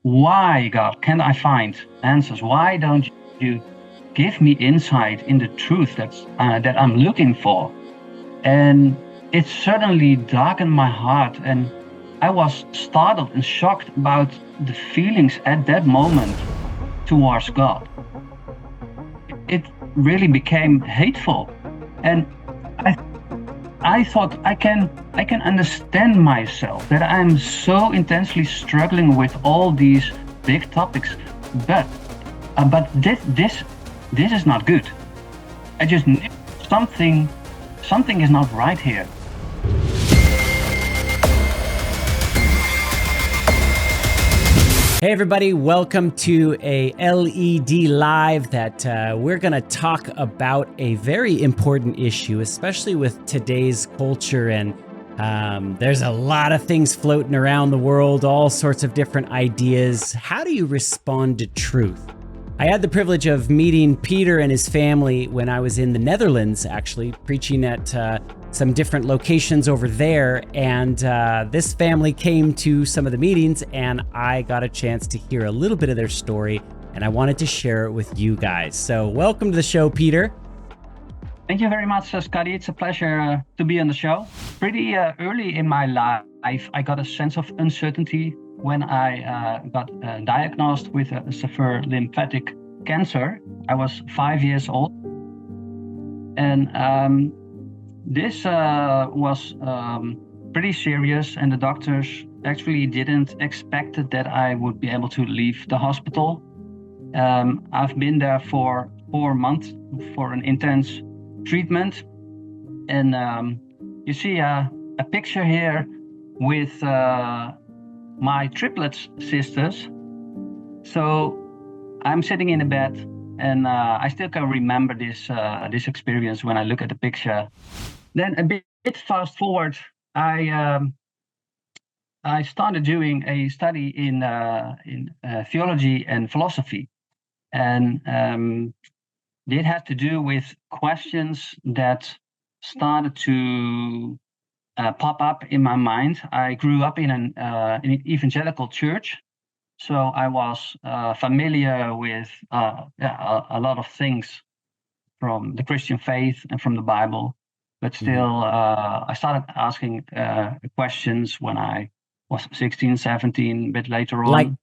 why, God, can I find answers? Why don't you give me insight in the truth that I'm looking for? And it certainly darkened my heart, and I was startled and shocked about the feelings at that moment towards God. It really became hateful, and I I thought I can understand myself that I'm so intensely struggling with all these big topics, but this is not good. I just knew something is not right here. Hey everybody, welcome to a LED Live that we're going to talk about a very important issue, especially with today's culture. And there's a lot of things floating around the world, all sorts of different ideas. How do you respond to truth? I had the privilege of meeting Peter and his family when I was in the Netherlands, actually, preaching at some different locations over there. And this family came to some of the meetings, and I got a chance to hear a little bit of their story, and I wanted to share it with you guys. So welcome to the show, Peter. Thank you very much, Scotty. It's a pleasure to be on the show. Pretty early in my life, I got a sense of uncertainty when I got diagnosed with a severe lymphatic cancer. I was 5 years old, and this was pretty serious, and the doctors actually didn't expect that I would be able to leave the hospital. I've been there for 4 months for an intense treatment, and you see a picture here with my triplets sisters. So I'm sitting in a bed, and I still can remember this experience when I look at the picture. Then a bit fast forward, I started doing a study in theology and philosophy, and it had to do with questions that started to pop up in my mind. I grew up in an evangelical church, so I was familiar with a lot of things from the Christian faith and from the Bible. But still, I started asking questions when I was 16, 17, a bit later on.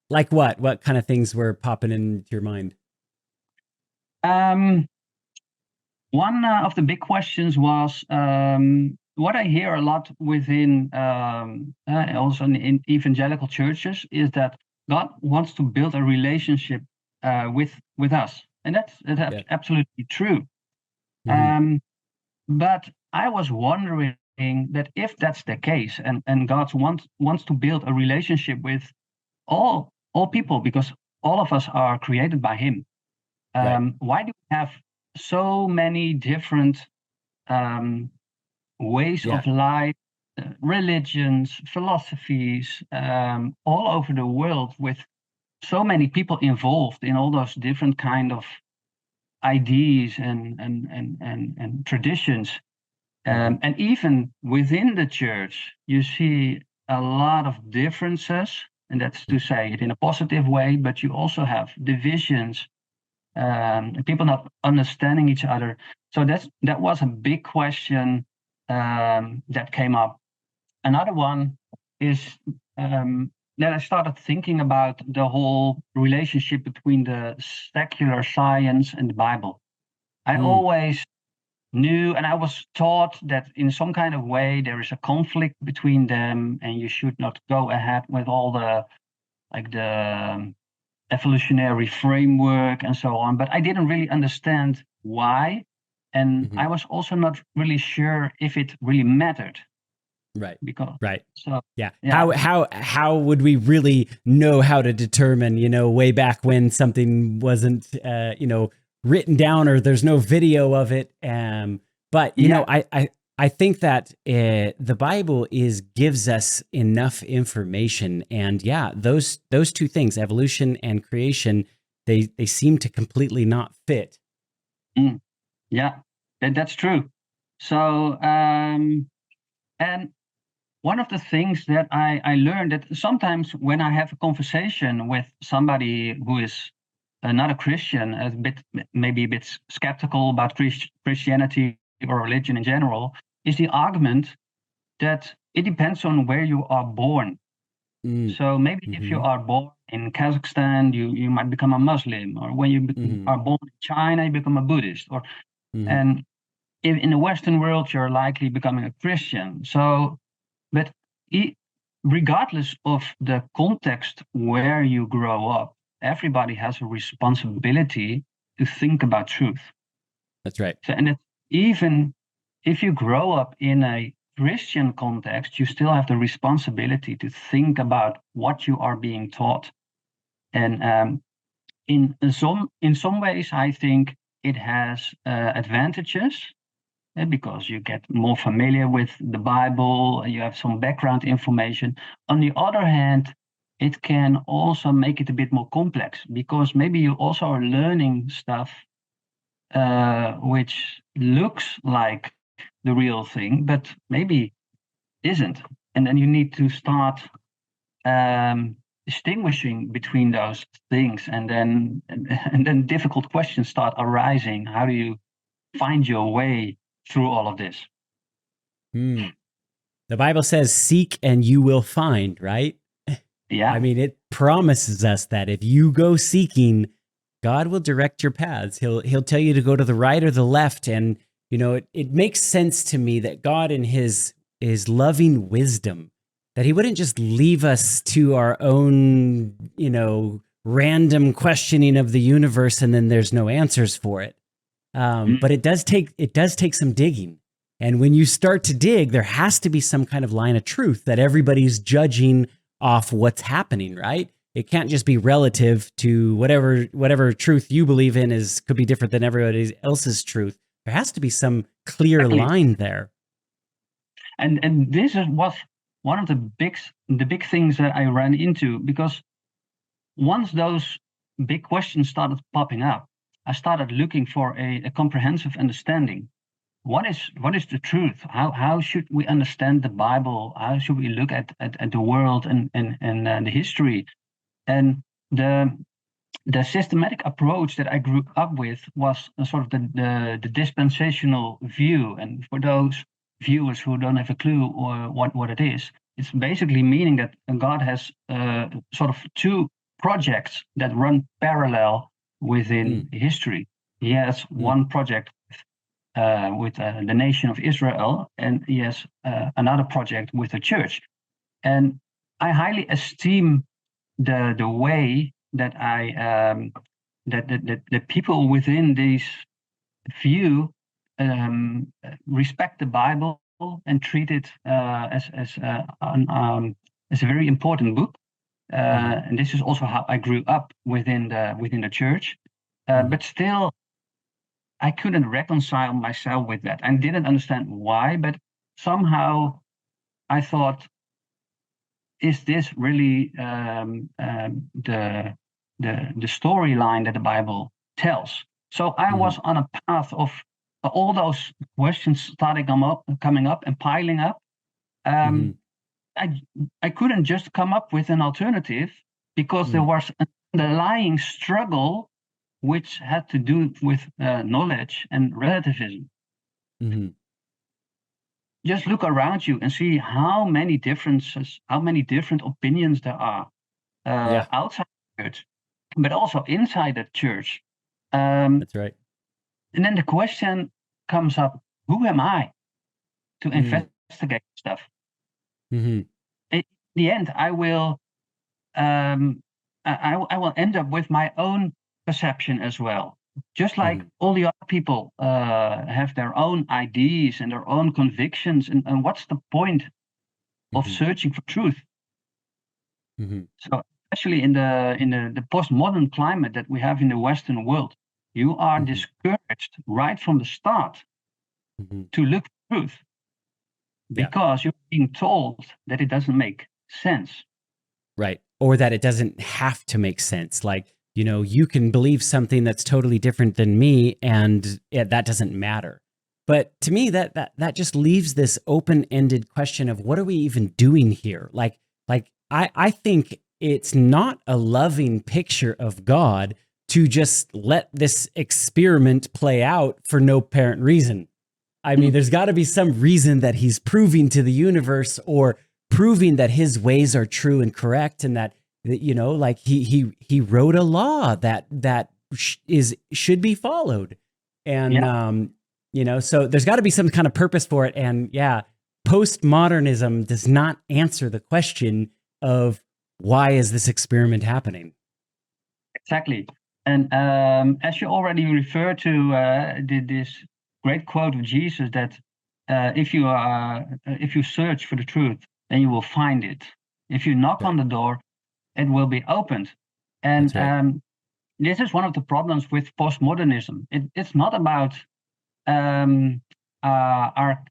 Like what? What kind of things were popping into your mind? One of the big questions was what I hear a lot within also in evangelical churches is that God wants to build a relationship with us, and that's absolutely true. But I was wondering that if that's the case, and God wants to build a relationship with all people, because all of us are created by Him. Why do we have so many different ways of life, religions, philosophies, all over the world, with so many people involved in all those different kind of ideas and traditions? And even within the church, you see a lot of differences, and that's to say it in a positive way, but you also have divisions, people not understanding each other. So that was a big question that came up. Another one is that I started thinking about the whole relationship between the secular science and the Bible. I always knew, and I was taught that in some kind of way there is a conflict between them, and you should not go ahead with all the evolutionary framework and so on. But I didn't really understand why, and I was also not really sure if it really mattered. How would we really know how to determine, way back when something wasn't written down, or there's no video of it, but I think that the Bible gives us enough information, and those two things, evolution and creation, they seem to completely not fit. Yeah, that's true. So and one of the things that I learned that sometimes when I have a conversation with somebody who is not a Christian, maybe a bit skeptical about Christianity or religion in general, is the argument that it depends on where you are born. Mm. So maybe if you are born in Kazakhstan, you might become a Muslim, or when you are born in China, you become a Buddhist, or and if in the Western world you're likely becoming a Christian. So, but regardless of the context where you grow up, everybody has a responsibility to think about truth. That's right. So, and even if you grow up in a Christian context, you still have the responsibility to think about what you are being taught. And in some ways, I think it has advantages because you get more familiar with the Bible, you have some background information. On the other hand, it can also make it a bit more complex because maybe you also are learning stuff which looks like the real thing, but maybe isn't. And then you need to start distinguishing between those things, and then difficult questions start arising. How do you find your way through all of this? The Bible says, seek and you will find, right? Yeah. I mean, it promises us that if you go seeking, God will direct your paths. He'll tell you to go to the right or the left. And, you know, it makes sense to me that God in his loving wisdom, that he wouldn't just leave us to our own, you know, random questioning of the universe and then there's no answers for it. But it does take some digging. And when you start to dig, there has to be some kind of line of truth that everybody's judging off what's happening, right? It can't just be relative to whatever truth you believe in could be different than everybody else's truth. There has to be some clear line there. And this was one of the big things that I ran into, because once those big questions started popping up, I started looking for a comprehensive understanding. What is the truth? How should we understand the Bible? How should we look at the world and the history? And the systematic approach that I grew up with was a sort of the dispensational view. And for those viewers who don't have a clue or what it is, it's basically meaning that God has sort of two projects that run parallel within history. He has one project with the nation of Israel, and he has another project with the church. And I highly esteem the way that that the people within this view respect the Bible and treat it as a very important book. And this is also how I grew up within the church. But still, I couldn't reconcile myself with that. I didn't understand why, but somehow I thought, is this really the storyline that the Bible tells? So I was on a path of all those questions starting coming up and piling up. I couldn't just come up with an alternative because there was an underlying struggle which had to do with knowledge and relativism. Just look around you and see how many differences, how many different opinions there are outside the church, but also inside the church. That's right. And then the question comes up, who am I to investigate stuff? In the end, I will I will end up with my own perception as well. Just like all the other people have their own ideas and their own convictions, and what's the point of searching for truth? So, especially in the postmodern climate that we have in the Western world, you are discouraged right from the start to look for truth because you're being told that it doesn't make sense. Right. Or that it doesn't have to make sense. Like, you know, you can believe something that's totally different than me, and that doesn't matter. But to me, that just leaves this open-ended question of what are we even doing here? I think it's not a loving picture of God to just let this experiment play out for no apparent reason. I mean, there's got to be some reason that he's proving to the universe or proving that his ways are true and correct, and that like he wrote a law that should be followed, and Yeah. so there's got to be some kind of purpose for it. And yeah, postmodernism does not answer the question of why is this experiment happening. Exactly. And as you already referred to this great quote of Jesus that if you search for the truth, then you will find it. If you knock on the door, it will be opened. And That's right. this is one of the problems with postmodernism. It's not about our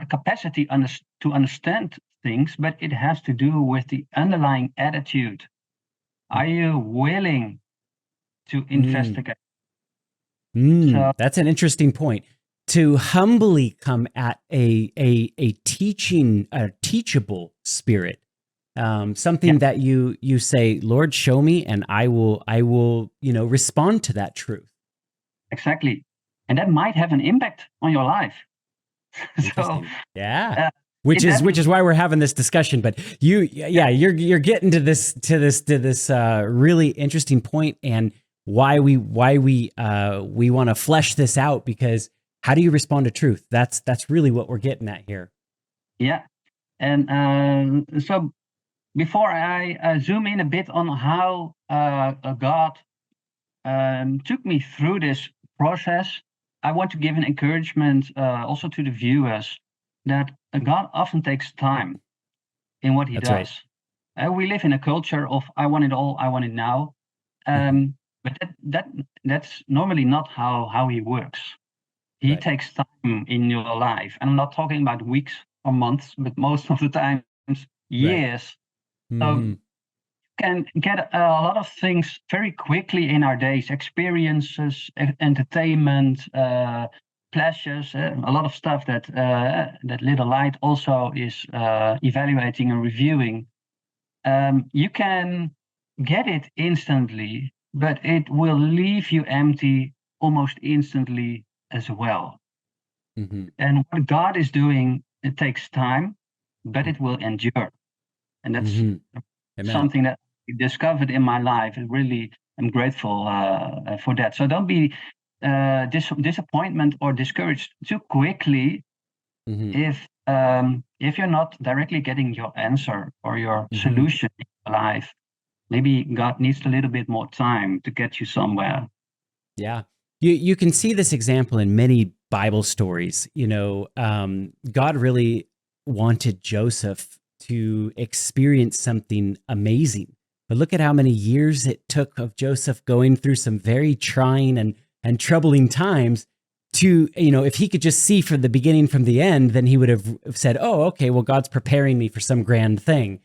capacity to understand things, but it has to do with the underlying attitude. Are you willing to investigate? So That's an interesting point. To humbly come at a teachable spirit, something yeah, that you say, Lord, show me, and I will respond to that truth. exactly. And that might have an impact on your life. So Interesting. Yeah. uh, Which it is doesn't. why we're having this discussion. But you're getting to this really interesting point, and why we want to flesh this out, because how do you respond to truth? That's really what we're getting at here. Yeah. And so before I zoom in a bit on how God took me through this process, I want to give an encouragement also to the viewers that God often takes time in what he That's right. does. We live in a culture of I want it all, I want it now. Mhm. But that's normally not how he works. He Right. takes time in your life. And I'm not talking about weeks or months, but most of the times Right. years. So Hmm. can get a lot of things very quickly in our days, experiences, entertainment, pleasures, a lot of stuff that Little Light also is evaluating and reviewing. You can get it instantly, but it will leave you empty almost instantly as well. Hmm. And what God is doing, it takes time, but it will endure. And that's Hmm. Amen. something that I discovered in my life. I really am grateful for that. So don't be disappointment or discouraged too quickly Hmm. if you're not directly getting your answer or your Hmm. solution in your life. Maybe God needs a little bit more time to get you somewhere. Yeah. You can see this example in many Bible stories. God really wanted Joseph to experience something amazing. But look at how many years it took of Joseph going through some very trying and troubling times to, if he could just see from the beginning from the end, then he would have said, oh, okay, well, God's preparing me for some grand thing.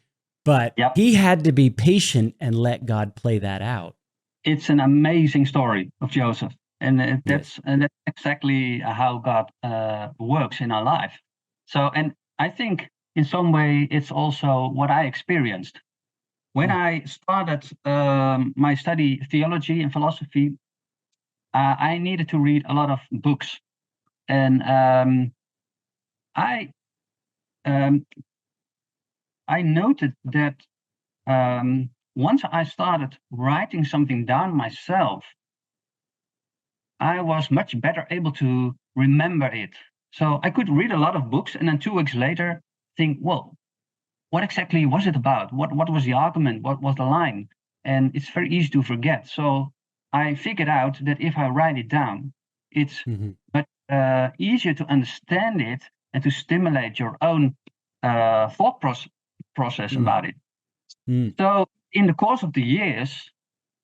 But Yep, he had to be patient and let God play that out. it's an amazing story of Joseph, and Yes. that's exactly how God works in our life. So, and I think in some way it's also what I experienced when Mm. I started my study theology and philosophy. I needed to read a lot of books, and I um, I noted that once I started writing something down myself, I was much better able to remember it. So I could read a lot of books and then 2 weeks later think, well, what exactly was it about? What was the argument? What was the line? And it's very easy to forget. So I figured out that if I write it down, it's Hmm. much easier to understand it and to stimulate your own process Mm. about it. Mm. So in the course of the years,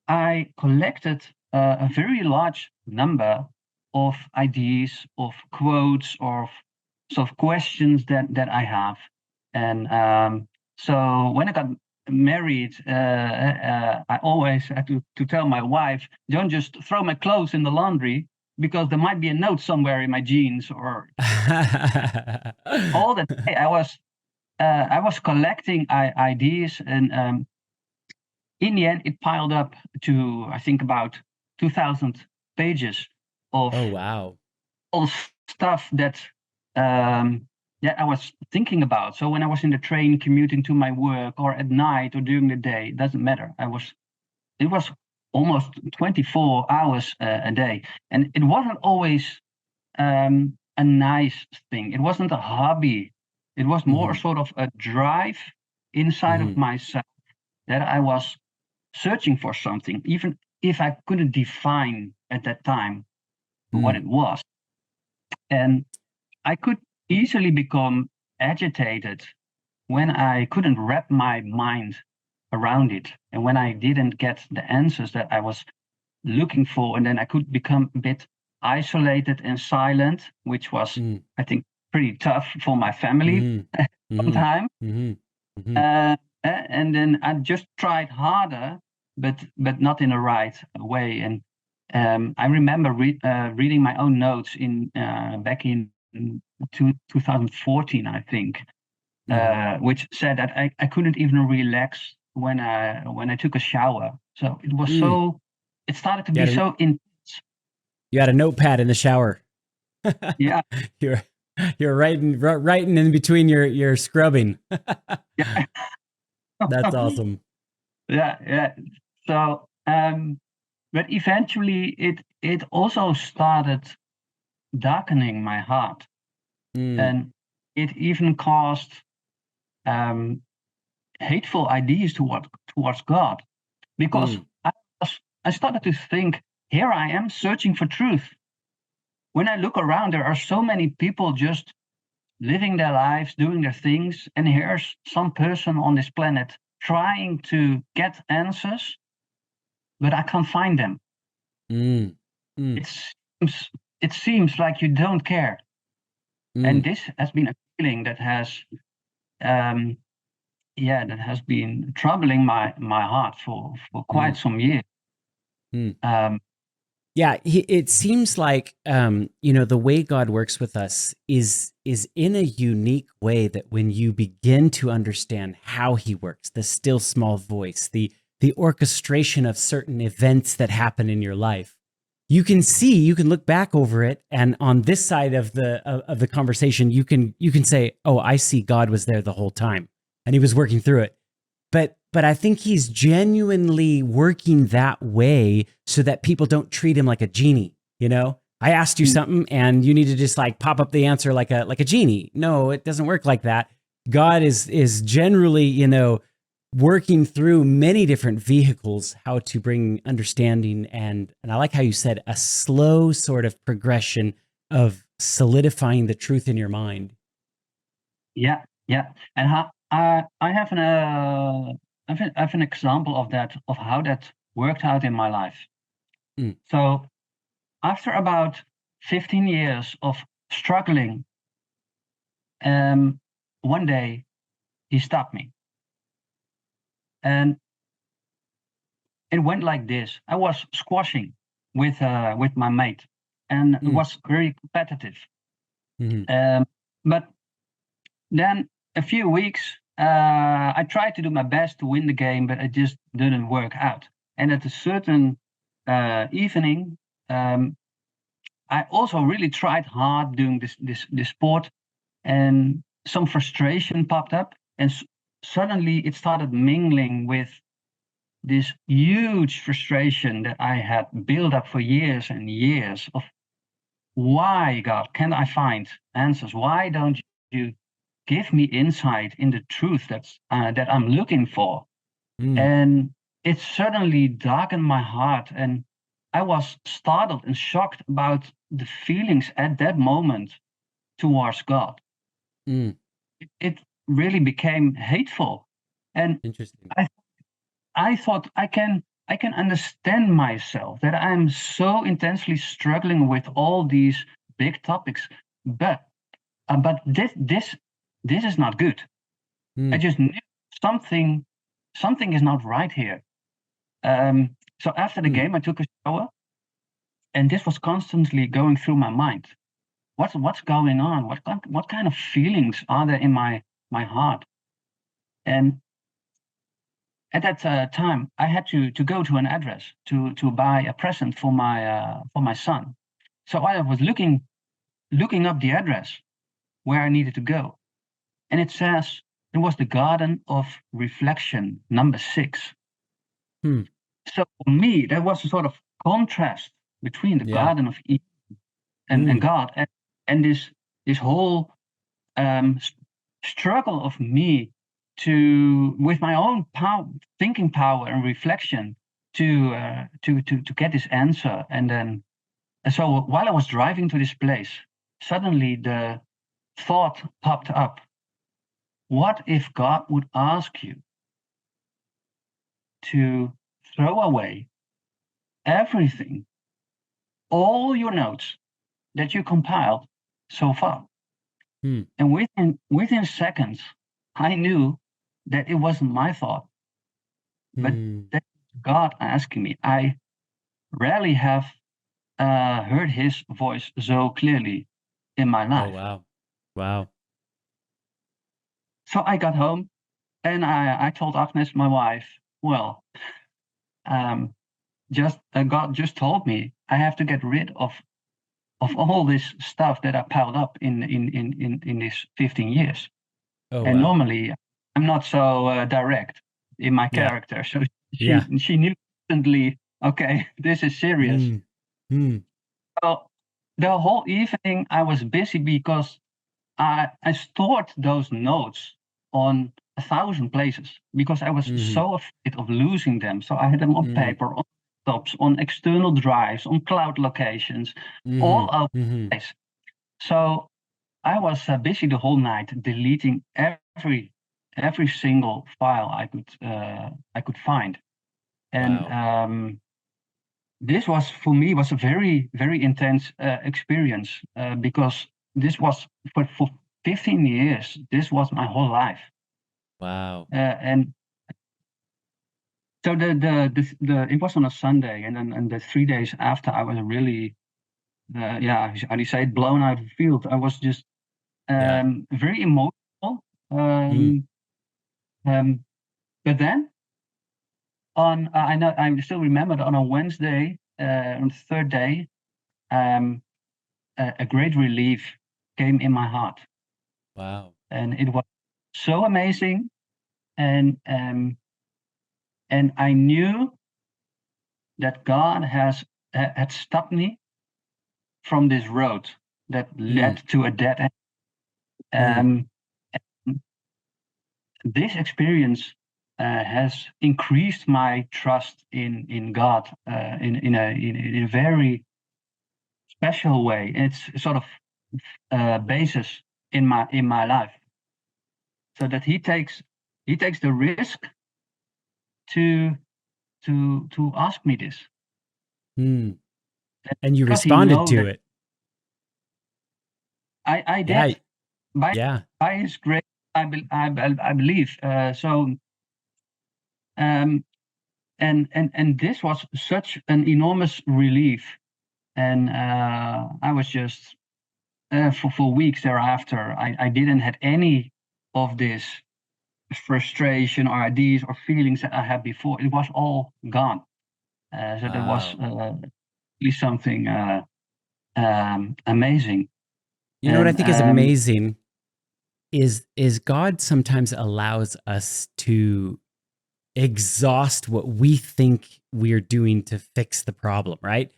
I collected a very large number of ideas, of quotes, of sort of questions that I have. And so when I got married, I always had to tell my wife, don't just throw my clothes in the laundry. because there might be a note somewhere in my jeans, or all the day I was collecting ideas, and in the end it piled up to, I think, about 2,000 pages of Oh, wow. all stuff that I was thinking about. So when I was in the train commuting to my work, or at night, or during the day, it doesn't matter. It was almost 24 hours a day, and it wasn't always a nice thing. It wasn't a hobby. It was more Mhm. sort of a drive inside of Mhm. myself, that I was searching for something, even if I couldn't define at that time what Mm. it was. And I could easily become agitated when I couldn't wrap my mind around it, and when I didn't get the answers that I was looking for. And then I could become a bit isolated and silent, which was, Mm. I think, pretty tough for my family Mhm. Mhm. sometimes. Mhm. Mhm. And then I just tried harder, but not in the right way. And I remember reading my own notes in back in 2014, I think, Mhm. which said that I couldn't even relax when I took a shower. So it was Mm. it started to You be had a so intense. you had a notepad in the shower. Yeah, You're you're writing in between your scrubbing. yeah, That's awesome. yeah. So, but eventually it also started darkening my heart, Mm. and it even caused um, hateful ideas towards God, because Mm. I started to think, here I am searching for truth. When I look around, there are so many people just living their lives, doing their things, and here's some person on this planet trying to get answers, but I can't find them. Mm. Mm. It seems it seems like you don't care, and Mm. this has been a feeling that has um, that has been troubling my heart for quite Mm. some years. Mm. Um, Yeah, it seems like the way God works with us is in a unique way, that when you begin to understand how he works, the still small voice, the orchestration of certain events that happen in your life, you can look back over it, and on this side of the conversation, you can say, "Oh, I see God was there the whole time and he was working through it." But I think he's genuinely working that way so that people don't treat him like a genie. I asked you mm, something and you need to just like pop up the answer like a genie. No, it doesn't work like that. God is generally, working through many different vehicles how to bring understanding, and I like how you said a slow sort of progression of solidifying the truth in your mind. yeah. And I have an example of that, of how that worked out in my life. Mm, So after about 15 years of struggling, um, one day he stopped me, and it went like this. I was squashing with my mate, and it mm, was very competitive. mhm, But then a few weeks, I tried to do my best to win the game, but it just didn't work out. And at a certain evening, um, I also really tried hard doing this sport, and some frustration popped up, and suddenly it started mingling with this huge frustration that I had built up for years and years of, why, God, can't I find answers? Why don't you give me insight in the truth that I'm looking for? mm, And it suddenly darkened my heart, and I was startled and shocked about the feelings at that moment towards God. mm. It really became hateful, and Interesting. I I thought I can understand myself, that I'm so intensely struggling with all these big topics, but but this is not good. I Mm, just knew something something is not right here. So after the mm, game, I took a shower, And this was constantly going through my mind. What's going on? What kind of feelings are there in my heart? And at that time, I had to go to an address to buy a present for my son. So I was looking up the address where I needed to go, and it says it was the Garden of Reflection, number 6. Hmm. So for me, there was a sort of contrast between the Yeah. Garden of Eden and Mm. God, and this whole struggle of me with my own thinking power and reflection to get this answer. And so while I was driving to this place, suddenly the thought popped up: what if God would ask you to throw away everything, all your notes that you compiled so far? Hmm. And within seconds, I knew that it wasn't my thought, but Hmm. that God asking me. I rarely have heard His voice so clearly in my Oh, life. wow. Wow. So I got home and I told Agnes, my wife, well, um, God just told me I have to get rid of all this stuff that I piled up in these 15 years. Oh, And wow. normally I'm not so direct in my Yeah. character. So Yeah. she knew instantly, okay, this is serious. Mm. Mm. So the whole evening I was busy because I stored those notes on 1,000 places because I was Mm-hmm. so afraid of losing them. So I had them on Mm. paper, on laptops, on external drives, on cloud locations, Mm-hmm. all over Mm-hmm. the place. So I was busy the whole night deleting every single file I could find. And Wow. this was for me was a very intense experience because this was for 15 years. This was my whole life, Wow. and so the it was on a Sunday, and then and the 3 days after I was really how do you say it, blown out of the field. I was just Yeah. very emotional. Mm. Um, um, but then I know I still remember that on a Wednesday, on the third day, um, a great relief came in my heart, Wow. and it was so amazing. And I knew that God had stopped me from this road that Mm. led to a dead end. Mm. Um, this experience has increased my trust in God in a very special way. It's sort of basis in my life, so that he takes the risk to to ask me this, Mm. And you because he responded know to that it. I Yeah. did by Yeah. by his grace. I believe so. Um, and this was such an enormous relief, and I was just for weeks thereafter. I didn't had any of this frustration or ideas or feelings that I had before. It was all gone. So there was Wow. really something amazing. You know what I And think is amazing is God sometimes allows us to exhaust what we think we're doing to fix the problem, right?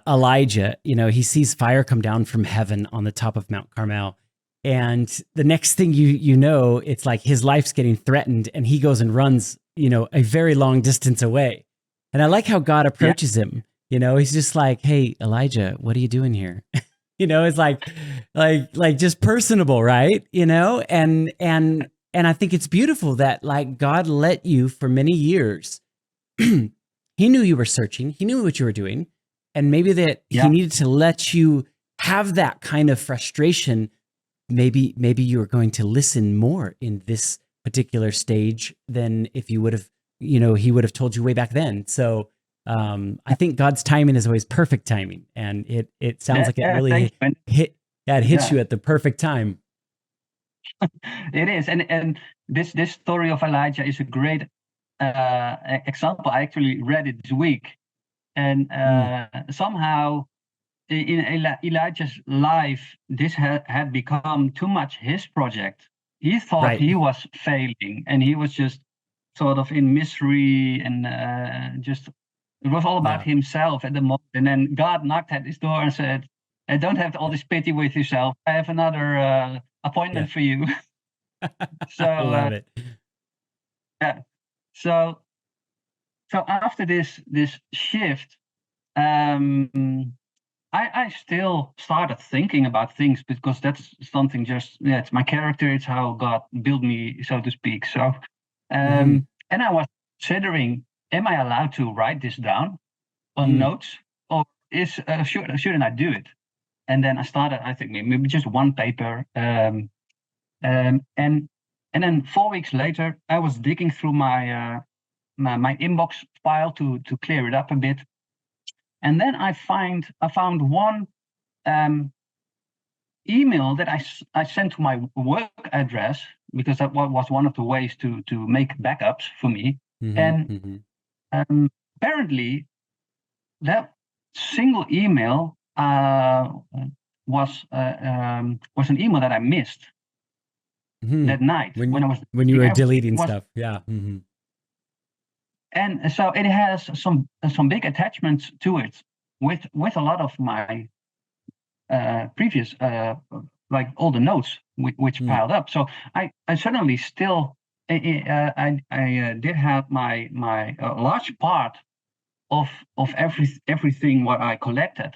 Elijah, he sees fire come down from heaven on the top of Mount Carmel. And the next thing you know, it's like his life's getting threatened and he goes and runs, a very long distance away. And I like how God yeah, approaches him. He's just like, "Hey, Elijah, what are you doing here?" It's like just personable, right? And I think it's beautiful that like God let you for many years. He knew you were searching. He knew what you were doing. And maybe that he yeah, needed to let you have that kind of frustration. Maybe you were going to listen more in this particular stage than if you would have, he would have told you way back then. So I think God's timing is always perfect timing, and it sounds like it Yeah, thank really you. it hits Yeah, you at the perfect time. it is. And this story of Elijah is a great example. I actually read it this week, and Mm, somehow in Elijah's life, this had become too much his project. He thought right. he was failing, and he was just sort of in misery, and just it was all about Yeah. himself at the moment. And then God knocked at his door and said, "Don't have all this pity with yourself. I have another Yeah. appointment for you." So I love it. yeah. So after this shift, um, I still started thinking about things because that's something just, yeah, it's my character, it's how God built me, so to speak. So Hmm. and I was considering, am I allowed to write this down on Mm, notes, or shouldn't I do it? And then I started, I think maybe just one paper, um, and and then 4 weeks later, I was digging through my inbox file to clear it up a bit, and then I found one um, email that I sent to my work address, because that was one of the ways to make backups for me. hmm, And hmm, apparently, that single email was an email that I missed hmm. that night when I was When you digging. were I deleting was stuff, yeah. Hmm. And so it has some big attachments to it, with a lot of my previous like all the notes which Mm, piled up. So I suddenly still I did have my large part of everything what I collected.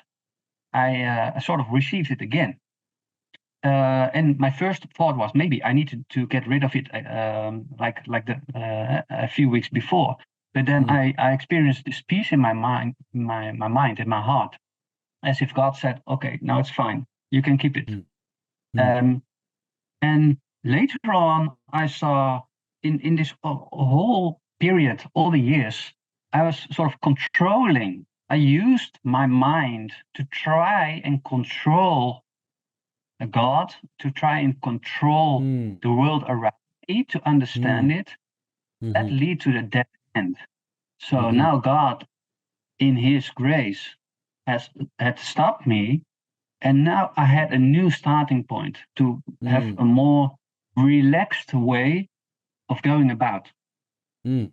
I sort of received it again. And my first thought was maybe I needed to get rid of it, like a few weeks before. But then mm, I experienced this peace in my mind, my mind and my heart, as if God said, "Okay, now it's fine. You can keep it." mm, mm, Um, and later on, I saw in this whole period, all the years, I was sort of controlling. I used my mind to try and control God, to try and control mm, the world around me, to understand mm, it. That mhm, lead to the dead end. So mhm, now God, in His grace, has had stopped me, and now I had a new starting point to have mm, a more relaxed way of going about. mm,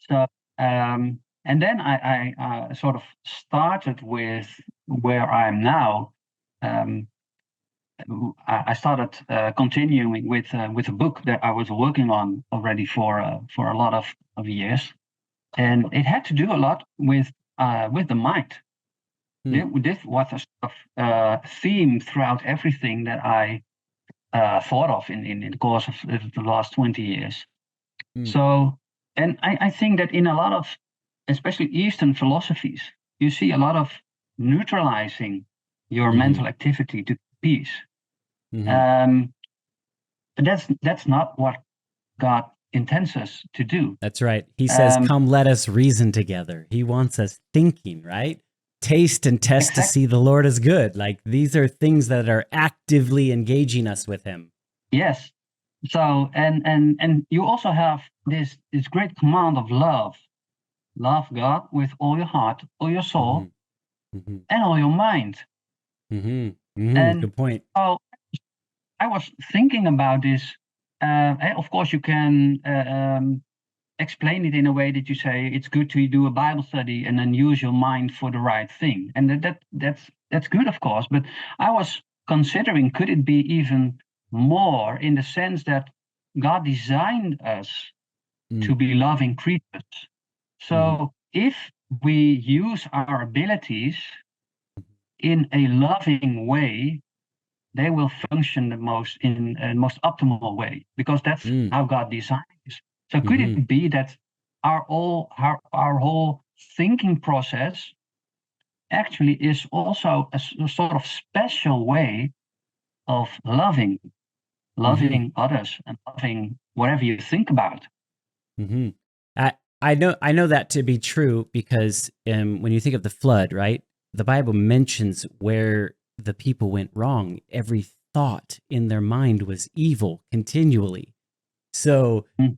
So and then I sort of started with where I am now. Um, I started continuing with a book that I was working on already for a lot of years, and it had to do a lot with the mind. mm, This was a sort of theme throughout everything that I thought of in the course of the last 20 years. mm, So, and I think that in a lot of, especially Eastern philosophies, you see a lot of neutralizing your mhm, mental activity to peace. mhm. Um, but that's not what God intends us to do. That's right. He says, Um, "Come, let us reason together." He wants us thinking, right? Taste and test to exactly. see the Lord is good. Like these are things that are actively engaging us with Him. Yes. So and you also have this great command of love. Love God with all your heart, all your Hmm. soul, Hmm. and all your mind. Hmm. Hmm. And Good point. so I was thinking about this. Of course, you can explain it in a way that you say it's good to do a Bible study and then use your mind for the right thing, and that's good, of course. But I was considering, could it be even more, in the sense that God designed us Mm, to be loving creatures. mhm, So if we use our abilities in a loving way, they will function the most in a most optimal way, because that's mm, how God designed it. So could mhm, it be that our whole thinking process actually is also a sort of special way of mhm, loving others and loving whatever you think about? mhm. I know that to be true because when you think of the flood, right? The Bible mentions where the people went wrong. Every thought in their mind was evil continually. So, Mm.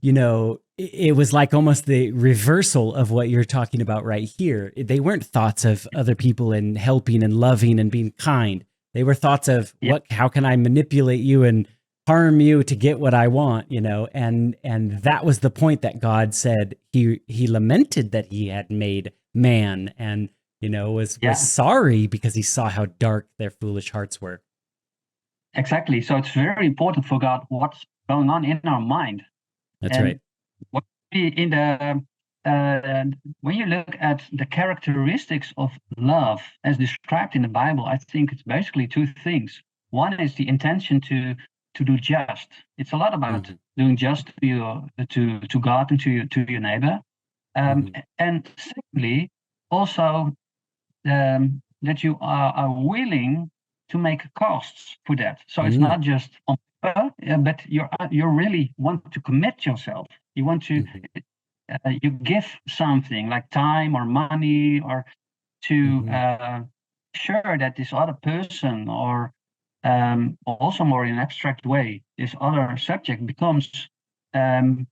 it was like almost the reversal of what you're talking about right here. They weren't thoughts of other people and helping and loving and being kind. They were thoughts of Yeah, how can I manipulate you and harm you to get what I want, and that was the point that God said he lamented that he had made man and was yeah, sorry because he saw how dark their foolish hearts were. exactly. So it's very important for God what's going on in our mind. That's right. And what we in the uh, when you look at the characteristics of love as described in the Bible, I think it's basically two things. One is the intention to do just. It's a lot about Hmm. doing just to God and to your neighbor. Hmm. And secondly, also that you are willing to make costs for that. So it's Mm. not just on paper, but you really want to commit yourself. You want to Hmm. you give something like time or money or to Hmm. sure that this other person or also more in an abstract way, this other subject becomes um,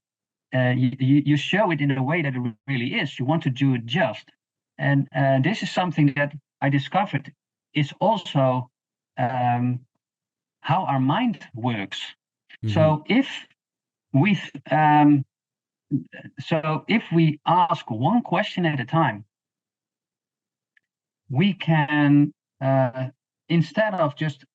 you show it in a way that it really is. You want to do it just. And this is something that I discovered is also um, how our mind works. Hmm. So we um, if we ask one question at a time, we can instead of just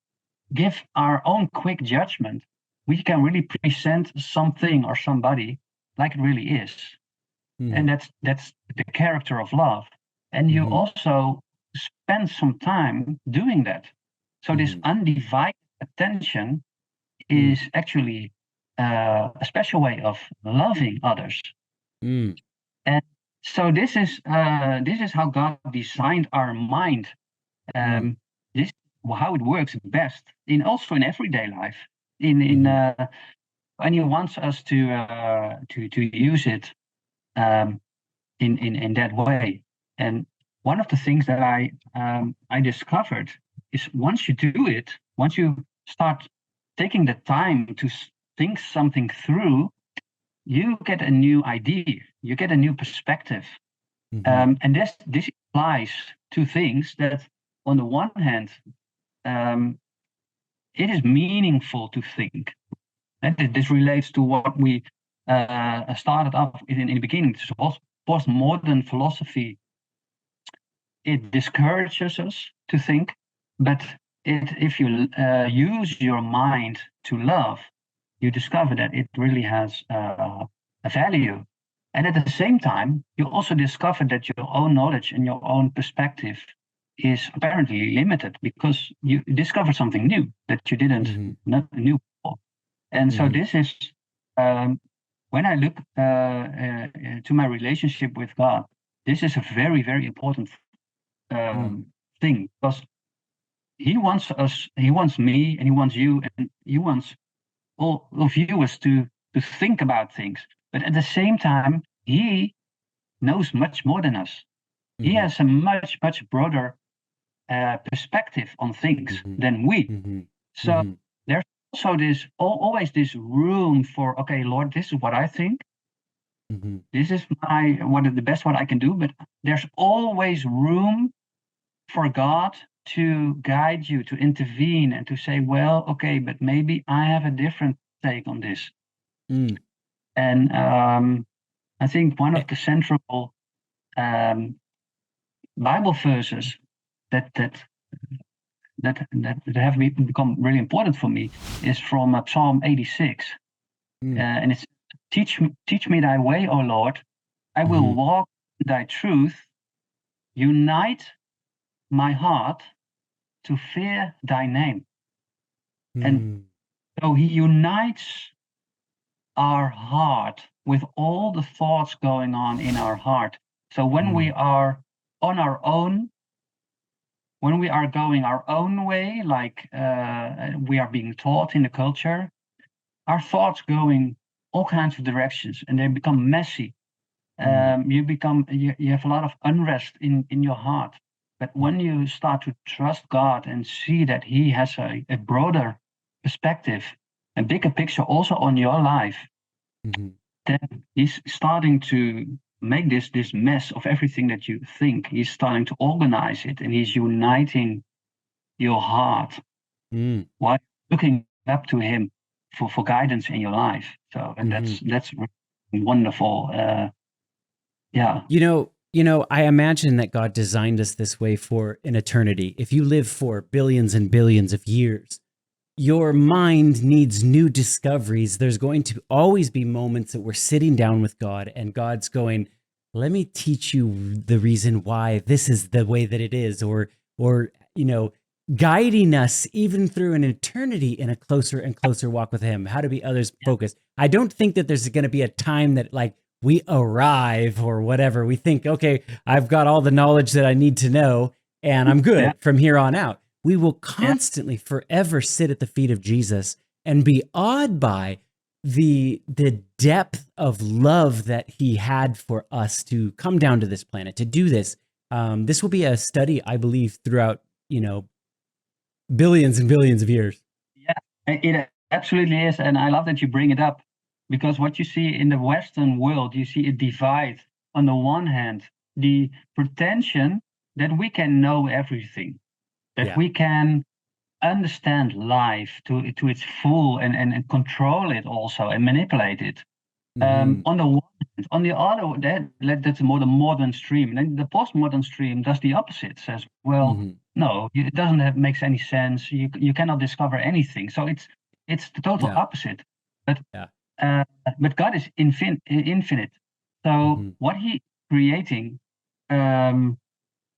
give our own quick judgment, we can really present something or somebody like it really is. And Hmm. that's the character of love. And you Hmm. also spend some time doing that. So this Hmm. undivided attention Hmm. is actually a special way of loving others. Hmm. And so this is how God designed our mind. Hmm. This how it works best in also in everyday life. In Hmm. and He wants us to use it um, in that way. And one of the things that I discovered is once you do it, once you start taking the time to think something through, you get a new idea, you get a new perspective, Hmm. and this implies two things. That on the one hand, um, it is meaningful to think, and this relates to what we started off in the beginning. This postmodern philosophy, it discourages us to think, but if you use your mind to love, you discover that it really has a value. And at the same time, you also discover that your own knowledge and your own perspective is apparently limited because you discover something new that you didn't Hmm. not knew before. And so Hmm. this is um, when I look to my relationship with God, this is a very, very important Hmm. thing because he wants me, and he wants you, and he wants all of viewers to think about things. But at the same time, he knows much more than us. He Hmm. has a much, much broader perspective on things Hmm. than we. Hmm. So Hmm. there's also always this room for, okay, Lord, this is what I think. Hmm. This is the best what I can do. But there's always room for God to guide you, to intervene, and to say, well, okay, but maybe I have a different take on this. Hmm. And I think one of the central um, Bible verses that that that have become really important for me is from Psalm 86, and it's teach me thy way, O Lord. I will Hmm. walk in thy truth. Unite my heart to fear thy name. And Hmm. so he unites our heart with all the thoughts going on in our heart. So when we Hmm. are on our own, when we are going our own way, like we are being taught in the culture, our thoughts go in all kinds of directions and they become messy. You have a lot of unrest in your heart. But when you start to trust God and see that He has a broader perspective, a bigger picture also on your life, then He's starting to make this mess of everything that you think. He's starting to organize it, and He's uniting your heart while looking up to Him for guidance in your life. So, and that's wonderful. Yeah. I imagine that God designed us this way for an eternity. If you live for billions and billions of years, your mind needs new discoveries. There's going to always be moments that we're sitting down with God and God's going, let me teach you the reason why this is the way that it is, or guiding us even through an eternity in a closer and closer walk with Him, how to be others focused. I don't think that there's going to be a time that like we arrive or whatever. We think, okay, I've got all the knowledge that I need to know and I'm good from here on out. We will constantly forever sit at the feet of Jesus and be awed by the depth of love that He had for us to come down to this planet, to do this. This will be a study, I believe, throughout, billions and billions of years. Yeah, it absolutely is. And I love that you bring it up, because what you see in the Western world, you see a divide. On the one hand, the pretension that we can know everything, that we can understand life to its full and control it also and manipulate it. On the one hand. On the other, that's more the modern stream. And then the postmodern stream does the opposite, says, well, no, it doesn't makes any sense. You cannot discover anything. So it's the total opposite. But God is infinite. So what He creating,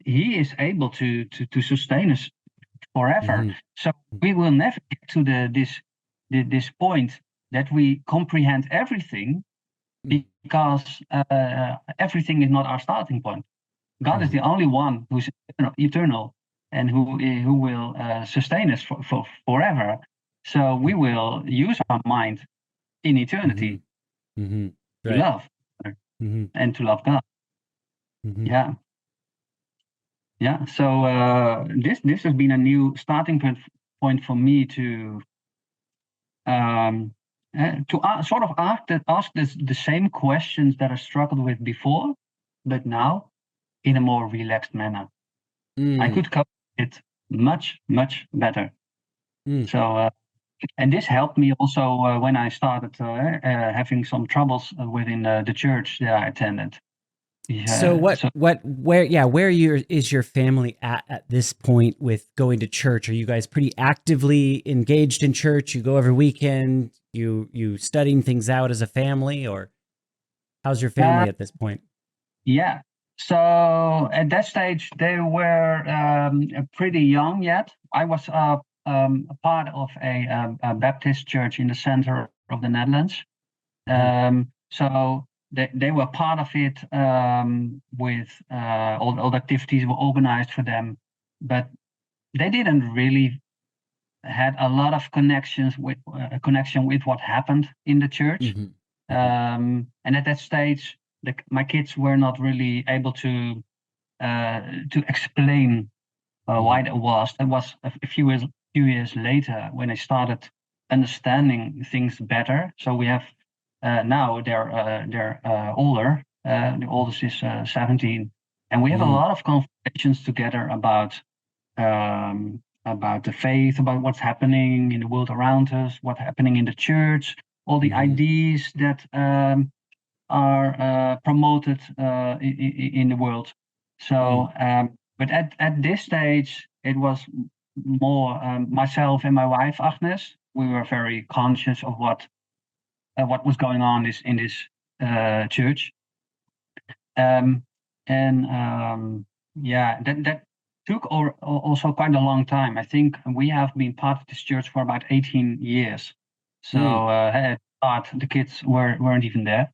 He is able to sustain us forever. So we will never get to this point that we comprehend everything, because everything is not our starting point. God is the only one who's eternal and who will sustain us for forever. So we will use our mind in eternity to love and to love God. Yeah. So this has been a new starting point for me to sort of ask the same questions that I struggled with before, but now in a more relaxed manner. I could cope with it much, much better. So, and this helped me also when I started having some troubles within the church that I attended. So where is your family at this point with going to church? Are you guys pretty actively engaged in church? You go every weekend, you studying things out as a family, or how's your family at this point? Yeah. So at that stage, they were pretty young yet. I was a part of a Baptist church in the center of the Netherlands. So they were part of it, with all the activities were organized for them, but they didn't really had a lot of connection with what happened in the church. And at that stage, my kids were not really able to explain why that was. That was a few years later when I started understanding things better. So we have now they're older. The oldest is 17, and we have a lot of conversations together about the faith, about what's happening in the world around us, what's happening in the church, all the ideas that are promoted in the world. So, but at this stage, it was more myself and my wife Agnes. We were very conscious of what was going on in this church, that took also quite a long time. I think we have been part of this church for about 18 years. So at start, the kids weren't even there.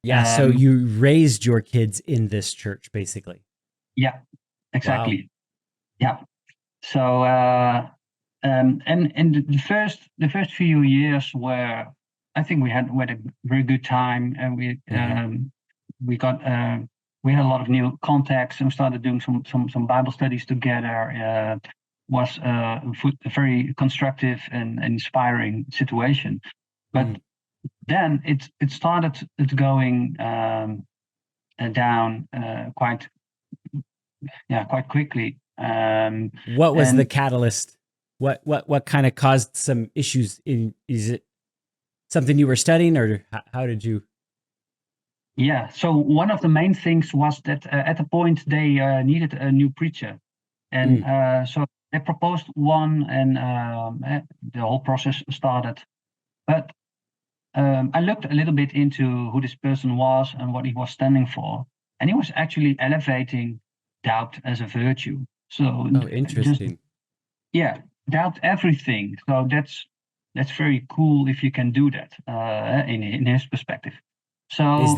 Yeah, so you raised your kids in this church, basically. Yeah, exactly. Wow. Yeah. So and the first few years were, I think we had a very good time, and we we had a lot of new contacts and started doing some Bible studies together. Was a very constructive and inspiring situation. But then it started going down quite quickly. What was the catalyst? What kind of caused some issues? Is it something you were studying, or how did you? Yeah, so one of the main things was that at the point they needed a new preacher, and so they proposed one, and the whole process started. But I looked a little bit into who this person was and what he was standing for, and he was actually elevating doubt as a virtue. So Interesting. Doubt everything. So that's very cool if you can do that in his perspective. So is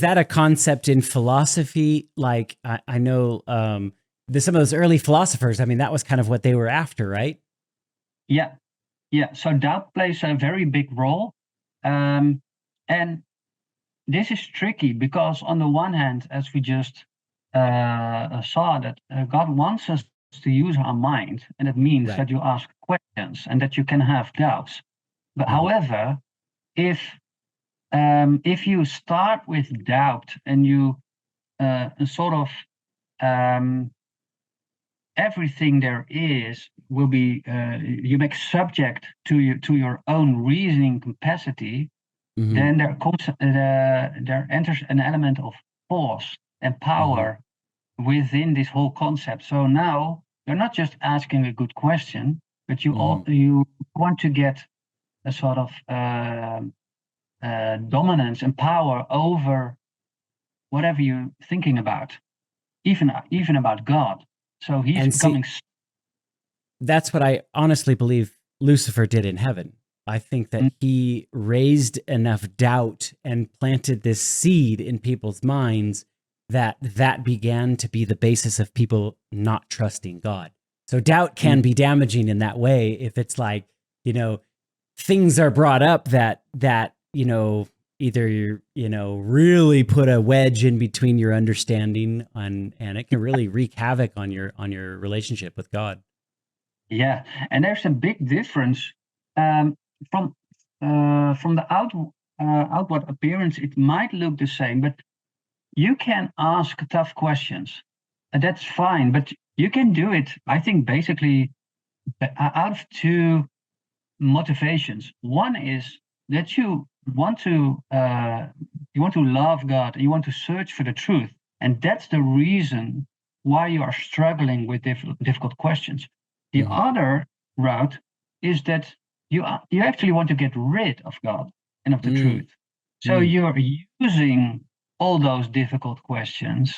that a concept in philosophy? Like I know some of those early philosophers. I mean, that was kind of what they were after, right? Yeah. So doubt plays a very big role, and this is tricky because on the one hand, as we just saw, that God wants us to use our mind, and it means that you ask questions and that you can have doubts. But however, if you start with doubt and you sort of everything there is will be you make subject to your own reasoning capacity, then there enters an element of force and power within this whole concept. So now you're not just asking a good question, but you want to get a sort of dominance and power over whatever you're thinking about, even about God. So he's becoming. That's what I honestly believe Lucifer did in heaven. I think that he raised enough doubt and planted this seed in people's minds that began to be the basis of people not trusting God. So doubt can be damaging in that way if it's like, things are brought up that either really put a wedge in between your understanding and it can really wreak havoc on your relationship with God. Yeah, and there's a big difference from the outward appearance. It might look the same, but you can ask tough questions. That's fine, but you can do it, I think, basically out of two motivations. One is that you want to love God, and you want to search for the truth, and that's the reason why you are struggling with difficult questions. The other route is that you actually want to get rid of God and of the truth. So you're using all those difficult questions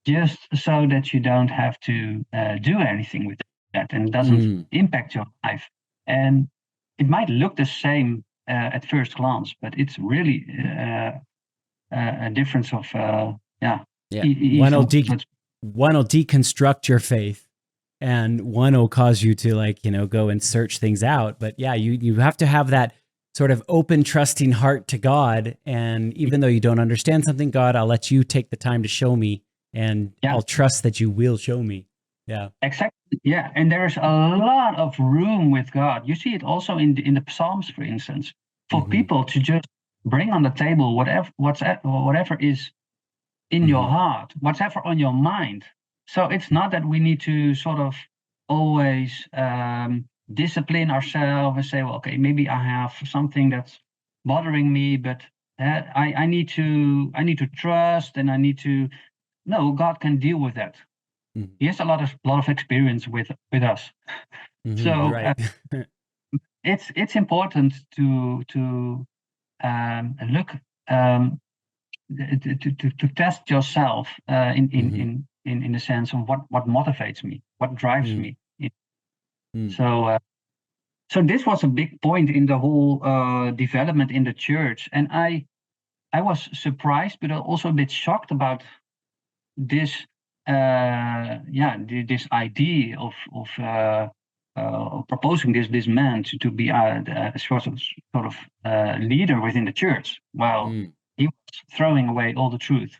just so that you don't have to do anything with that, and it doesn't impact your life. And it might look the same at first glance, but it's really a difference of one will deconstruct your faith, and one will cause you to go and search things out. But yeah, you have to have that sort of open, trusting heart to God. And even though you don't understand something, God, I'll let you take the time to show me, and I'll trust that you will show me. Yeah, exactly. Yeah, and there's a lot of room with God. You see it also in the Psalms, for instance, for people to just bring on the table whatever is in your heart, whatever on your mind. So it's not that we need to sort of always discipline ourselves and say, well, okay, maybe I have something that's bothering me, but I need to trust, and I need to. No, God can deal with that. He has a lot of experience with us. So it's important to look to test yourself in the sense of what motivates me, what drives me. So this was a big point in the whole development in the church, and I was surprised, but also a bit shocked about this. This idea of proposing this man to be a sort of leader within the church. Well, he was throwing away all the truth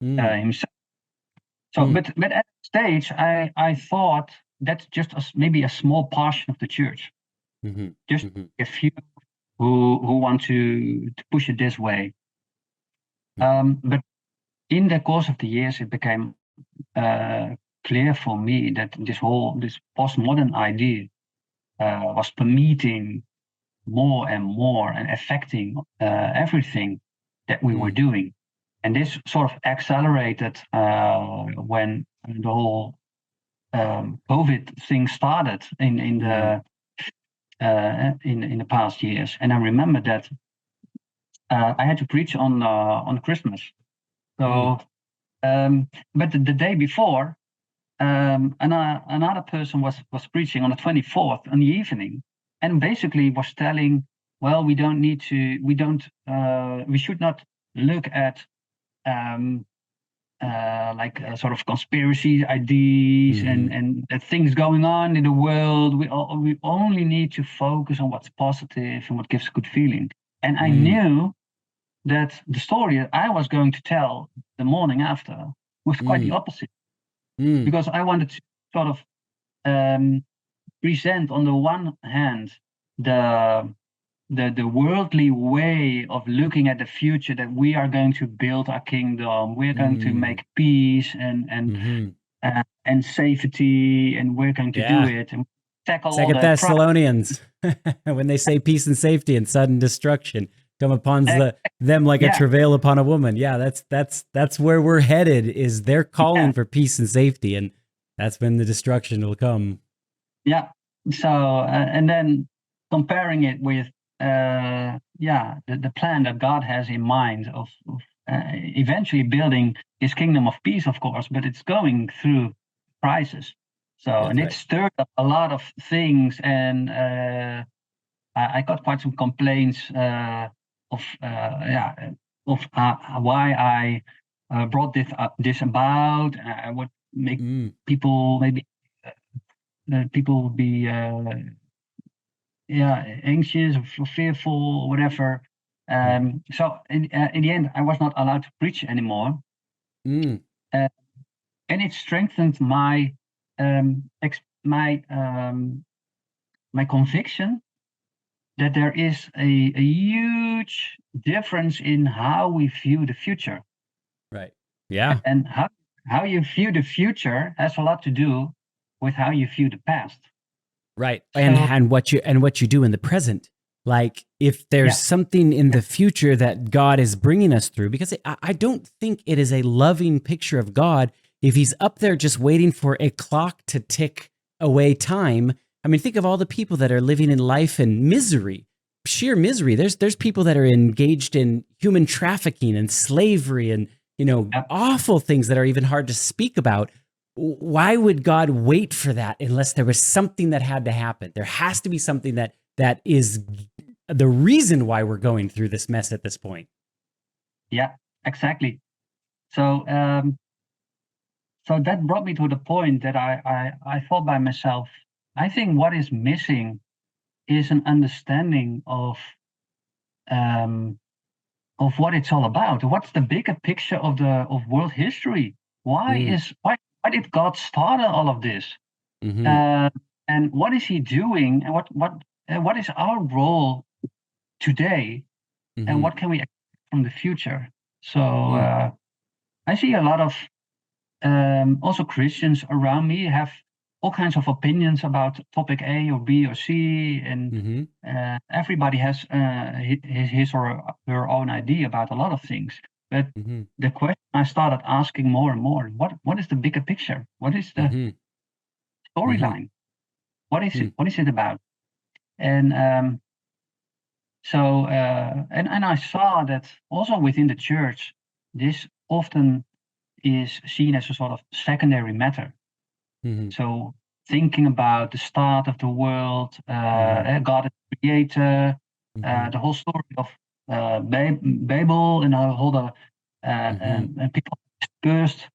himself. So, but at that stage, I thought that's just maybe a small portion of the church, just a few who want to push it this way. But in the course of the years, it became clear for me that this postmodern idea was permeating more and more and affecting everything that we were doing. And this sort of accelerated when the whole COVID thing started in the past years. And I remember that I had to preach on Christmas. So, but the day before, another person was preaching on the 24th in the evening, and basically was telling, well, we should not look at like sort of conspiracy ideas and things going on in the world. We only need to focus on what's positive and what gives a good feeling. And I knew that the story I was going to tell the morning after was quite the opposite, because I wanted to sort of present, on the one hand, the worldly way of looking at the future, that we are going to build our kingdom, we're going to make peace and safety, and we're going to do it and tackle all Second the Thessalonians, when they say peace and safety and sudden destruction come upon them like a travail upon a woman. Yeah, that's where we're headed. Is they're calling for peace and safety, and that's when the destruction will come. Yeah. So and then comparing it with the plan that God has in mind of eventually building His kingdom of peace, of course, but it's going through crisis. So it stirred up a lot of things, and I got quite some complaints of why I brought this about. What make people maybe people would be anxious or fearful or whatever. So in the end, I was not allowed to preach anymore, and it strengthened my my conviction that there is a huge difference in how we view the future. Right. Yeah. And how you view the future has a lot to do with how you view the past. Right. And what you do in the present. Like, if there's something in the future that God is bringing us through, because I don't think it is a loving picture of God if He's up there just waiting for a clock to tick away time. I mean, think of all the people that are living in life in misery, sheer misery. There's people that are engaged in human trafficking and slavery and, awful things that are even hard to speak about. Why would God wait for that unless there was something that had to happen? There has to be something that is the reason why we're going through this mess at this point. Yeah, exactly. So so that brought me to the point that I thought by myself, I think what is missing is an understanding of what it's all about. What's the bigger picture of world history? Why did God start all of this? And what is He doing? And what is our role today? And what can we expect from the future? So I see a lot of also Christians around me have all kinds of opinions about topic A or B or C, and everybody has his or her own idea about a lot of things. But the question I started asking more and more: what is the bigger picture? What is the storyline? What is it? What is it about? And and I saw that also within the church, this often is seen as a sort of secondary matter. So thinking about the start of the world, God as creator, the whole story of Babel, and how all and people dispersed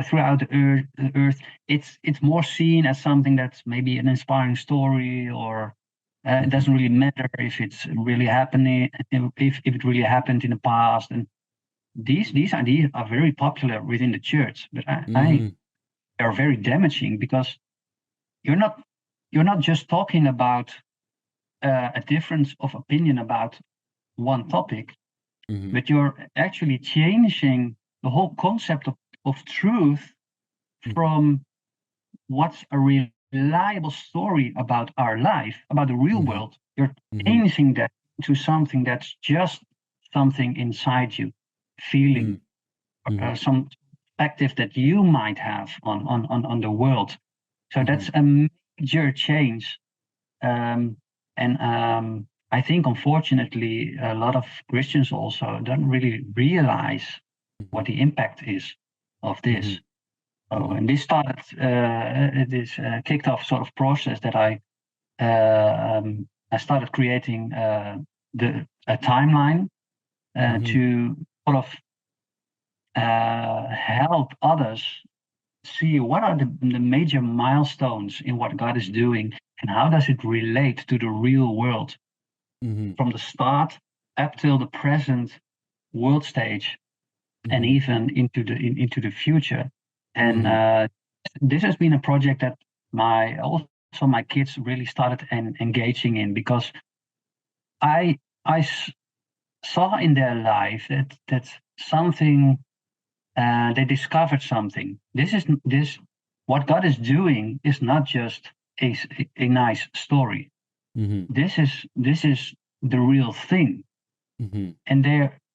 throughout the earth. It's more seen as something that's maybe an inspiring story, or it doesn't really matter if it's really happening, if it really happened in the past. And these ideas are very popular within the church, but I are very damaging, because you're not just talking about a difference of opinion about one topic, but you're actually changing the whole concept of truth from what's a reliable story about our life, about the real world. You're changing that to something that's just something inside you, feeling, some perspective that you might have on the world. So that's a major change. I think, unfortunately, a lot of Christians also don't really realize what the impact is of this. And this started, this kicked off sort of process that I started creating a timeline to sort of help others see what are the major milestones in what God is doing, and how does it relate to the real world from the start up till the present world stage, and even into the future. And this has been a project that my kids really started engaging in, because I saw in their life that something, they discovered something. What God is doing is not just a nice story. This is the real thing. And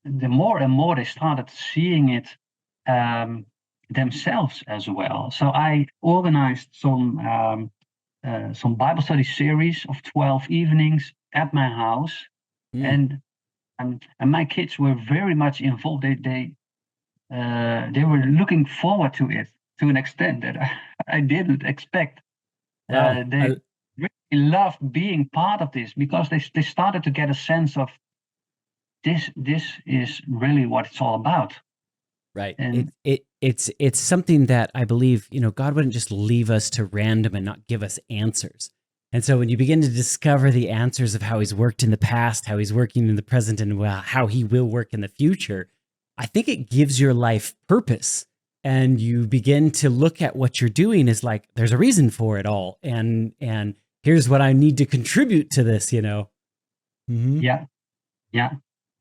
the more and more they started seeing it themselves as well. So I organized some Bible study series of 12 evenings at my house, and my kids were very much involved. They were looking forward to it to an extent that I didn't expect. Wow. They really loved being part of this, because they started to get a sense of this is really what it's all about. Right. And It's something that I believe, God wouldn't just leave us to random and not give us answers. And so when you begin to discover the answers of how he's worked in the past, how he's working in the present, and how he will work in the future, I think it gives your life purpose. And you begin to look at what you're doing as like, there's a reason for it all. And here's what I need to contribute to this, Yeah.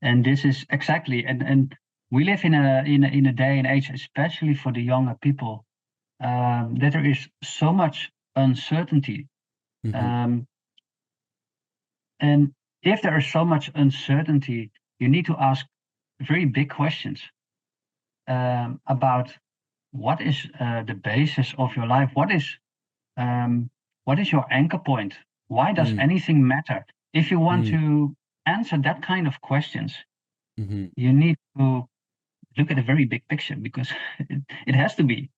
And this is exactly, and we live in a day and age, especially for the younger people, that there is so much uncertainty. And if there is so much uncertainty, you need to ask very big questions about what is the basis of your life. What is your anchor point? Why does anything matter? If you want to answer that kind of questions, you need to look at a very big picture, because it has to be.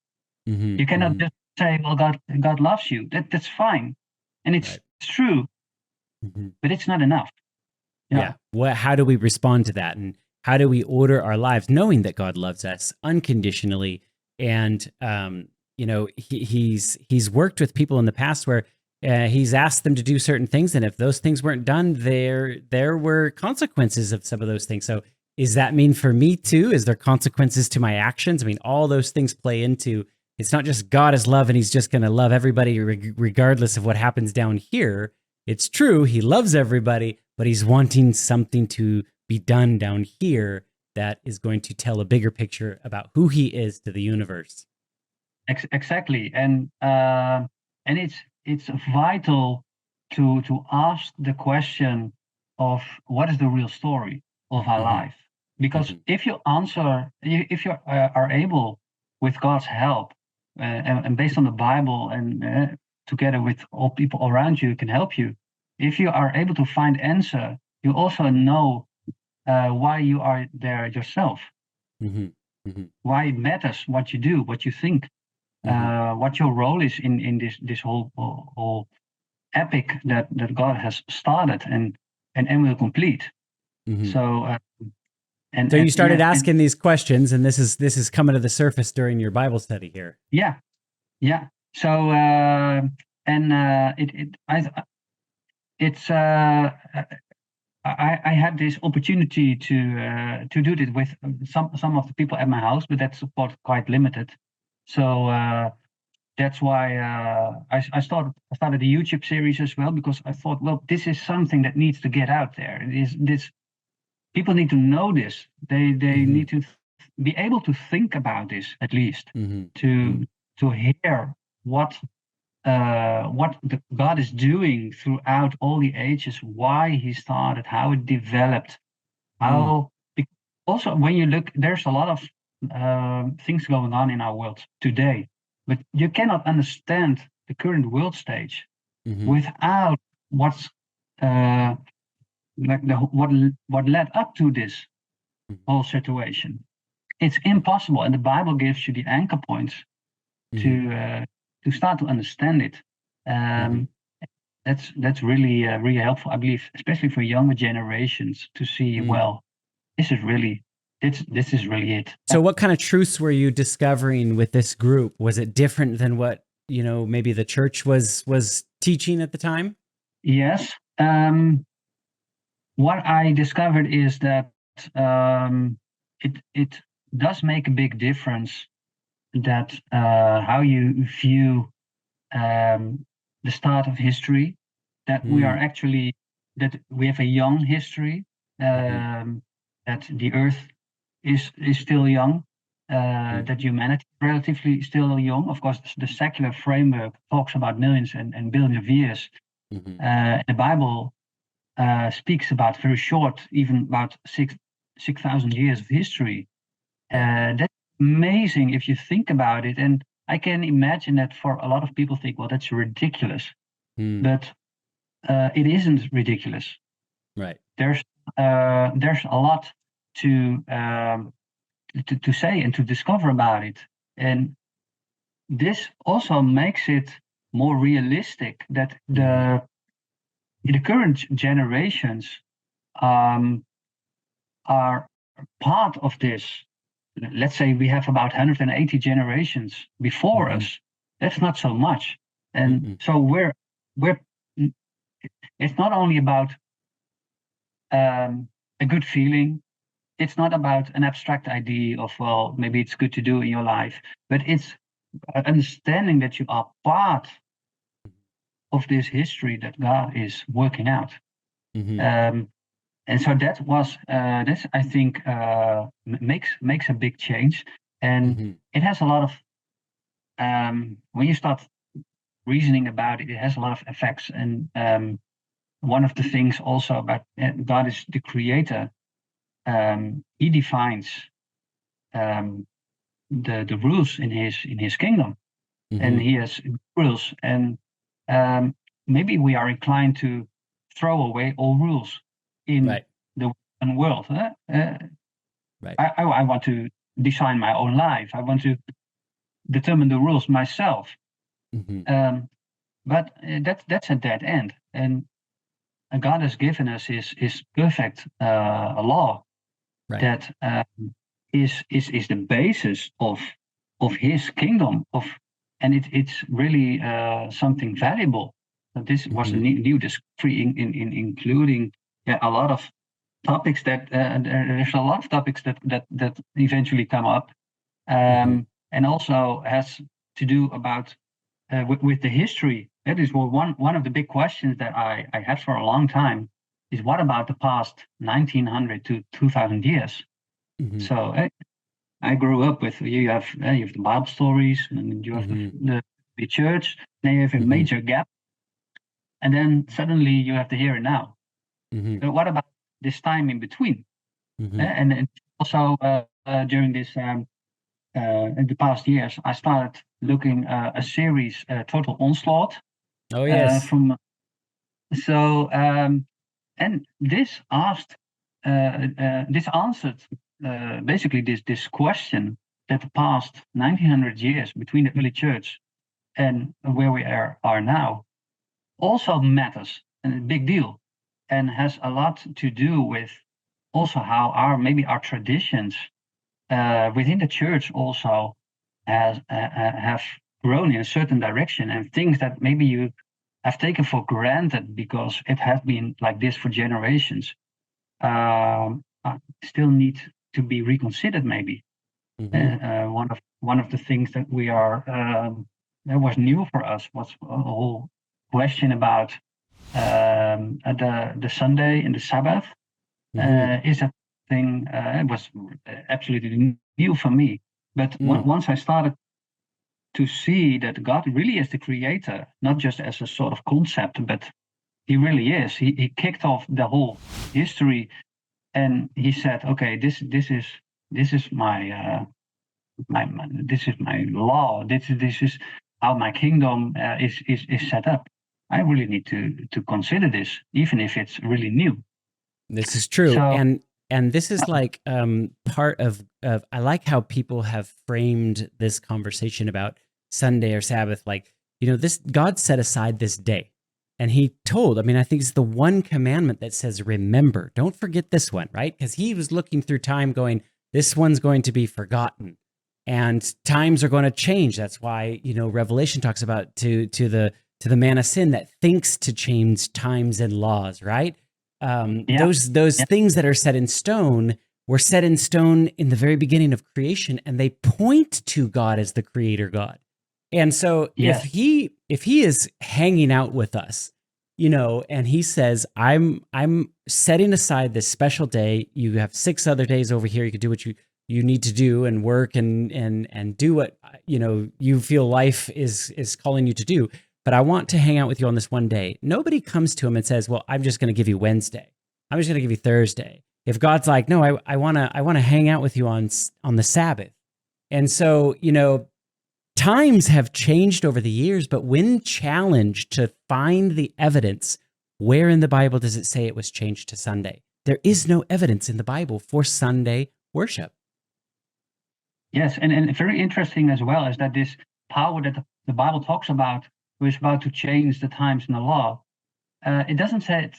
You cannot just say, well, God loves you. That's fine. And it's true, but it's not enough. Yeah. How do we respond to that? And how do we order our lives knowing that God loves us unconditionally? And, he's worked with people in the past where he's asked them to do certain things. And if those things weren't done, there were consequences of some of those things. So does that mean for me too? Is there consequences to my actions? I mean, all those things play into, it's not just God is love and he's just going to love everybody regardless of what happens down here. It's true, he loves everybody, but he's wanting something to be done down here that is going to tell a bigger picture about who he is to the universe. Exactly. And it's vital to ask the question of what is the real story of our life. Because if you are able, with God's help, and based on the Bible, and together with all people around you can help you, if you are able to find answer, you also know why you are there yourself, why it matters what you do, what you think, what your role is in this whole epic that God has started and will complete. So so you started asking these questions, and this is coming to the surface during your Bible study here. Yeah. So it's I had this opportunity to do this with some of the people at my house, but that's of course quite limited. So that's why I started a YouTube series as well, because I thought, well, this is something that needs to get out there. It is this people need to know this. They need to be able to think about this, at least to hear what God is doing throughout all the ages, why He started, how it developed, how. Also, when you look, there's a lot of things going on in our world today, but you cannot understand the current world stage without what's like what led up to this whole situation. It's impossible, and the Bible gives you the anchor points to start to understand it. That's really really helpful, I believe, especially for younger generations to see. Well, this is really it. So, what kind of truths were you discovering with this group? Was it different than what maybe the church was teaching at the time? Yes. What I discovered is that it does make a big difference that how you view the start of history, that we are actually, that we have a young history, that the earth is still young, that humanity is relatively still young. Of course, the secular framework talks about millions and billions of years. The Bible speaks about very short, even about 6,000 years of history. That's amazing if you think about it. And I can imagine that for a lot of people think, well, that's ridiculous. But it isn't ridiculous. Right. There's a lot to say and to discover about it. And this also makes it more realistic that the current generations are part of this. Let's say we have about 180 generations before us. That's not so much. And so we're it's not only about a good feeling. It's not about an abstract idea of, well, maybe it's good to do in your life, but it's understanding that you are part of this history that God is working out. And so that was this, I think, makes a big change, and it has a lot of when you start reasoning about it, it has a lot of effects. And one of the things also about God is the creator. He defines the rules in his kingdom, and he has rules. And maybe we are inclined to throw away all rules in the Western world. I want to design my own life. I want to determine the rules myself. But that's a dead end. And God has given us his perfect law that is the basis of his kingdom. And it's really something valuable. This was a new discovery, including a lot of topics that there's a lot of topics that eventually come up, and also has to do about with the history. That is one of the big questions that I had for a long time, is what about the past 1900 to 2000 years? So I grew up with, you have the Bible stories, and you have the church, then you have a major gap, and then suddenly you have the here and now. But what about this time in between? And also during this in the past years, I started looking a series, Total Onslaught. Oh yes. And this answered basically this question, that the past 1900 years between the early church and where we are now also matters, and a big deal, and has a lot to do with also how our traditions within the church also have grown in a certain direction, and things that maybe you have taken for granted because it has been like this for generations still need to be reconsidered. Maybe one of the things that we are that was new for us was a whole question about the Sunday and the Sabbath. Is that thing? It was absolutely new for me. But once I started to see that God really is the creator, not just as a sort of concept, but he really is. He kicked off the whole history, and he said, "Okay, this is my this is my law. This is how my kingdom is set up. I really need to consider this, even if it's really new." This is true. So, and this is like part of I like how people have framed this conversation about Sunday or Sabbath, like, this God set aside this day. And he told, I think it's the one commandment that says, remember, don't forget this one, right? Because he was looking through time going, this one's going to be forgotten. And times are going to change. That's why, Revelation talks about to the man of sin that thinks to change times and laws, right? Those things that are set in stone were set in stone in the very beginning of creation, and they point to God as the creator God. And so if he is hanging out with us, and he says, I'm setting aside this special day. You have 6 other days over here. You can do what you need to do and work and do what, you feel life is calling you to do. But I want to hang out with you on this one day. Nobody comes to him and says, well, I'm just going to give you Wednesday. I'm just going to give you Thursday. If God's like, no, I want to hang out with you on the Sabbath. And so, times have changed over the years, but when challenged to find the evidence, where in the Bible does it say it was changed to Sunday? There is no evidence in the Bible for Sunday worship. Yes, and very interesting as well is that this power that the Bible talks about, who is about to change the times and the law, it doesn't say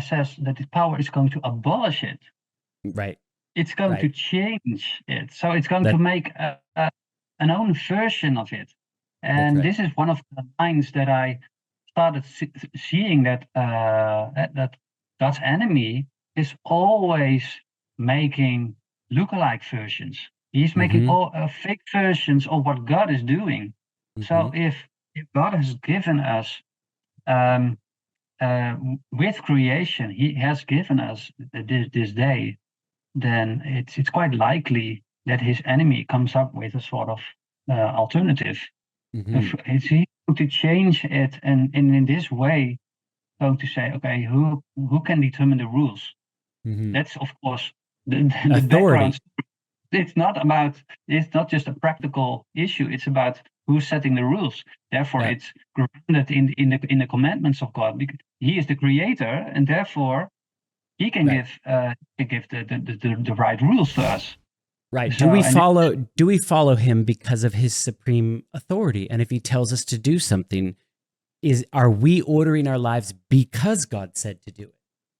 says that this power is going to abolish it. Right. It's going to change it. So it's going to make an own version of it. And this is one of the lines that I started seeing, that that God's enemy is always making lookalike versions. He's making all fake versions of what God is doing. So if God has given us with creation, he has given us this day, then it's quite likely that his enemy comes up with a sort of alternative. It's he going to change it, and in this way going to say, okay, who can determine the rules? That's of course the background. It's not just a practical issue. It's about who's setting the rules. Therefore, it's grounded in the commandments of God, because he is the creator, and therefore he can give the right rules to us. Right. So, do we follow him because of his supreme authority? And if he tells us to do something, are we ordering our lives because God said to do it?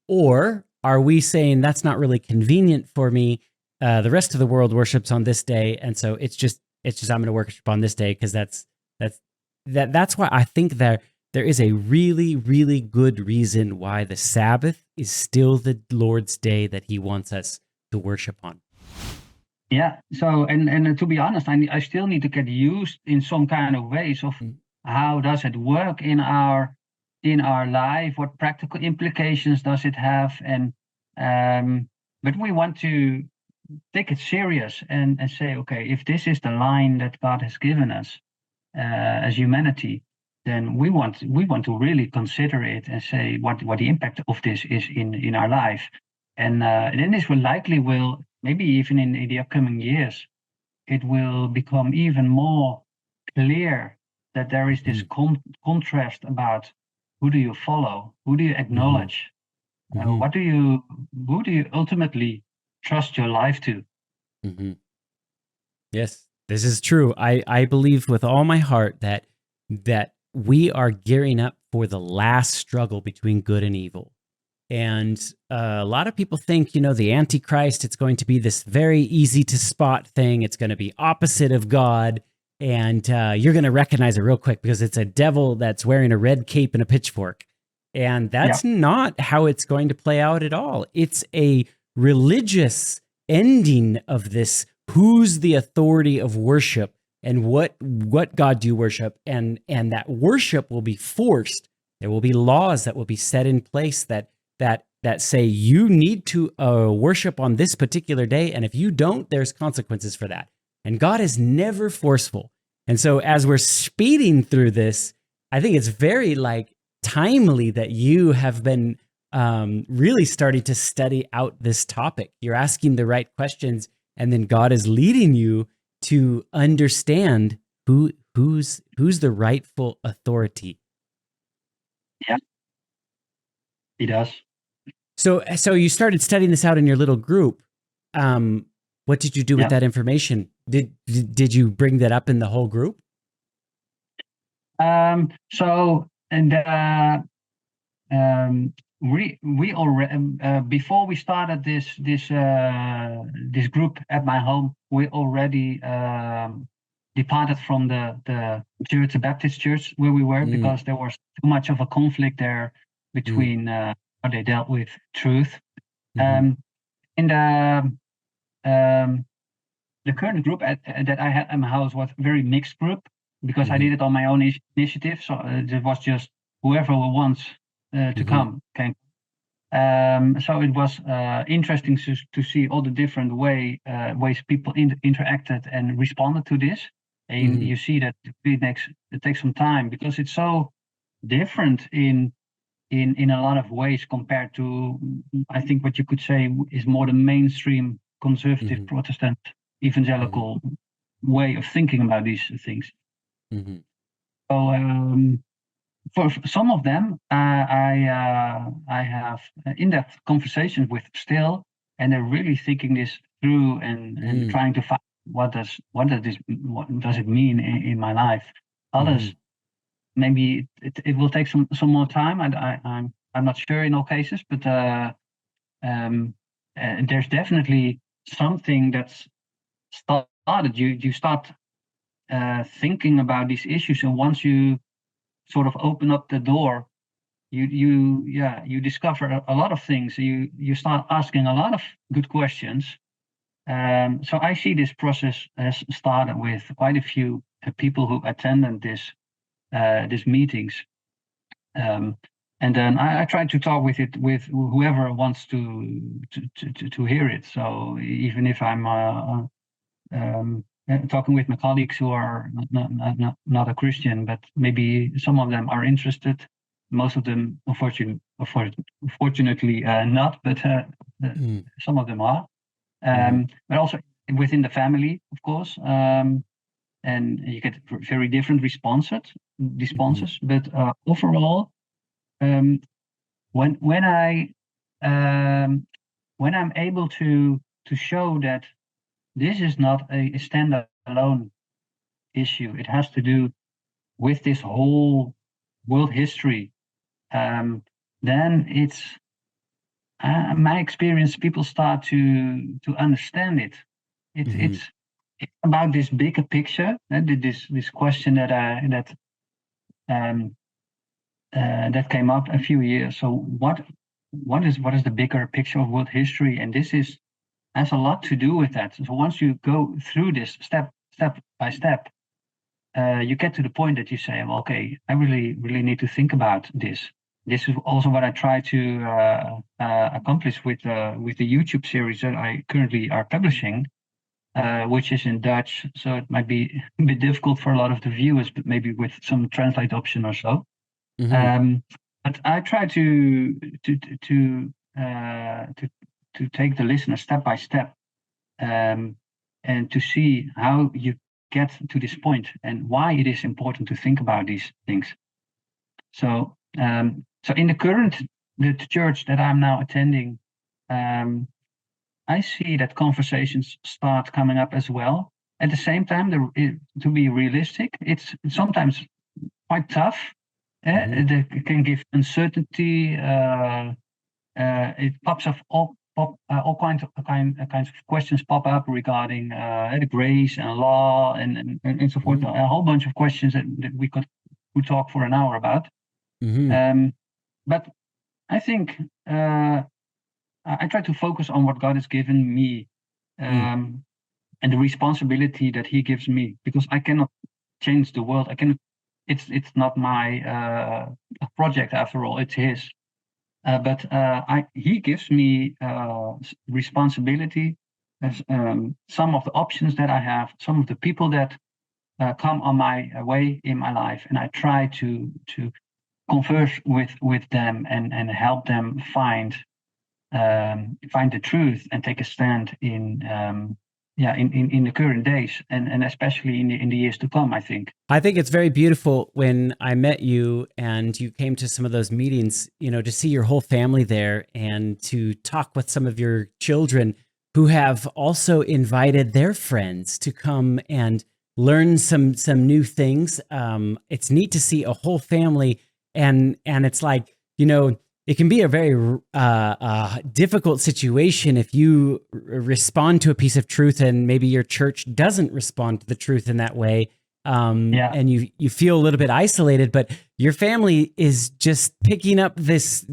Or are we saying that's not really convenient for me? The rest of the world worships on this day, and so it's just I'm going to worship on this day because that's why I think there is a really, really good reason why the Sabbath is still the Lord's day that he wants us to worship on. Yeah. So, and to be honest, I still need to get used in some kind of ways of how does it work in our life? What practical implications does it have? And but we want to take it serious and say, okay, if this is the line that God has given us as humanity, then we want to really consider it and say what the impact of this is in our life. And then this will maybe even in the upcoming years, it will become even more clear that there is this contrast about who do you follow, who do you acknowledge, who do you ultimately trust your life to. Yes, this is true. I believe with all my heart that we are gearing up for the last struggle between good and evil. And a lot of people think, the Antichrist, it's going to be this very easy to spot thing. It's going to be opposite of God. And you're going to recognize it real quick because it's a devil that's wearing a red cape and a pitchfork. And Yeah. that's not how it's going to play out at all. It's a religious ending of this. Who's the authority of worship, and what God do you worship? And that worship will be forced. There will be laws that will be set in place that say you need to worship on this particular day, and if you don't, there's consequences for that. And God is never forceful. And so as we're speeding through this, I think it's very timely that you have been really starting to study out this topic. You're asking the right questions, and then God is leading you to understand who's the rightful authority. Yeah, he does. So you started studying this out in your little group. What did you do with that information? Did you bring that up in the whole group? So, and we already before we started this group at my home, we already departed from the church, the Baptist church where we were, because there was too much of a conflict there between how they dealt with truth. And the current group that I had at my house was a very mixed group, because I did it on my own initiative. So it was just whoever wants to come can. So it was interesting to see all the different ways people interacted and responded to this. And you see that it takes some time, because it's so different in a lot of ways compared to, I think, what you could say is more the mainstream conservative Protestant evangelical way of thinking about these things. So for some of them, I have in-depth conversations with still, and they're really thinking this through and trying to find what does it mean in my life. Others, maybe it will take some more time. I'm not sure in all cases, but there's definitely something that's started. You start thinking about these issues, and once you sort of open up the door, you discover a lot of things. You start asking a lot of good questions. So I see this process has started with quite a few people who attended these meetings, and then I try to talk with whoever wants to hear it. So even if I'm talking with my colleagues who are not a Christian, but maybe some of them are interested. Most of them, unfortunately, not, but some of them are. But also within the family, of course, and you get very different responses. But overall, when I'm able to show that this is not a standalone issue, it has to do with this whole world history, then it's my experience. People start to understand it. It's about this bigger picture. This question that came up a few years. So what is the bigger picture of world history? And this has a lot to do with that. So once you go through this step by step, you get to the point that you say, well, okay, I really need to think about this. This is also what I try to accomplish with the YouTube series that I currently are publishing, which is in Dutch. So it might be a bit difficult for a lot of the viewers, but maybe with some translate option or so. But I try to take the listener step by step, and to see how you get to this point and why it is important to think about these things. So, so in the church that I'm now attending, I see that conversations start coming up as well. At the same time, to be realistic, it's sometimes quite tough. It can give uncertainty. It pops up all kinds of questions pop up regarding the grace and law and so forth. A whole bunch of questions that we could talk for an hour about. but I think I try to focus on what God has given me, Mm. and the responsibility that He gives me, because I cannot change the world. I cannot. It's not my project after all. It's His. But He gives me responsibility, as some of the options that I have, some of the people that come on my way in my life, and I try to converse with them and help them find the truth and take a stand in the current days, and especially in the years to come, I think. I think it's very beautiful when I met you and you came to some of those meetings, to see your whole family there and to talk with some of your children who have also invited their friends to come and learn some new things. It's neat to see a whole family, and it's like, it can be a very difficult situation if you respond to a piece of truth and maybe your church doesn't respond to the truth in that way, Yeah, and you feel a little bit isolated, but your family is just picking up this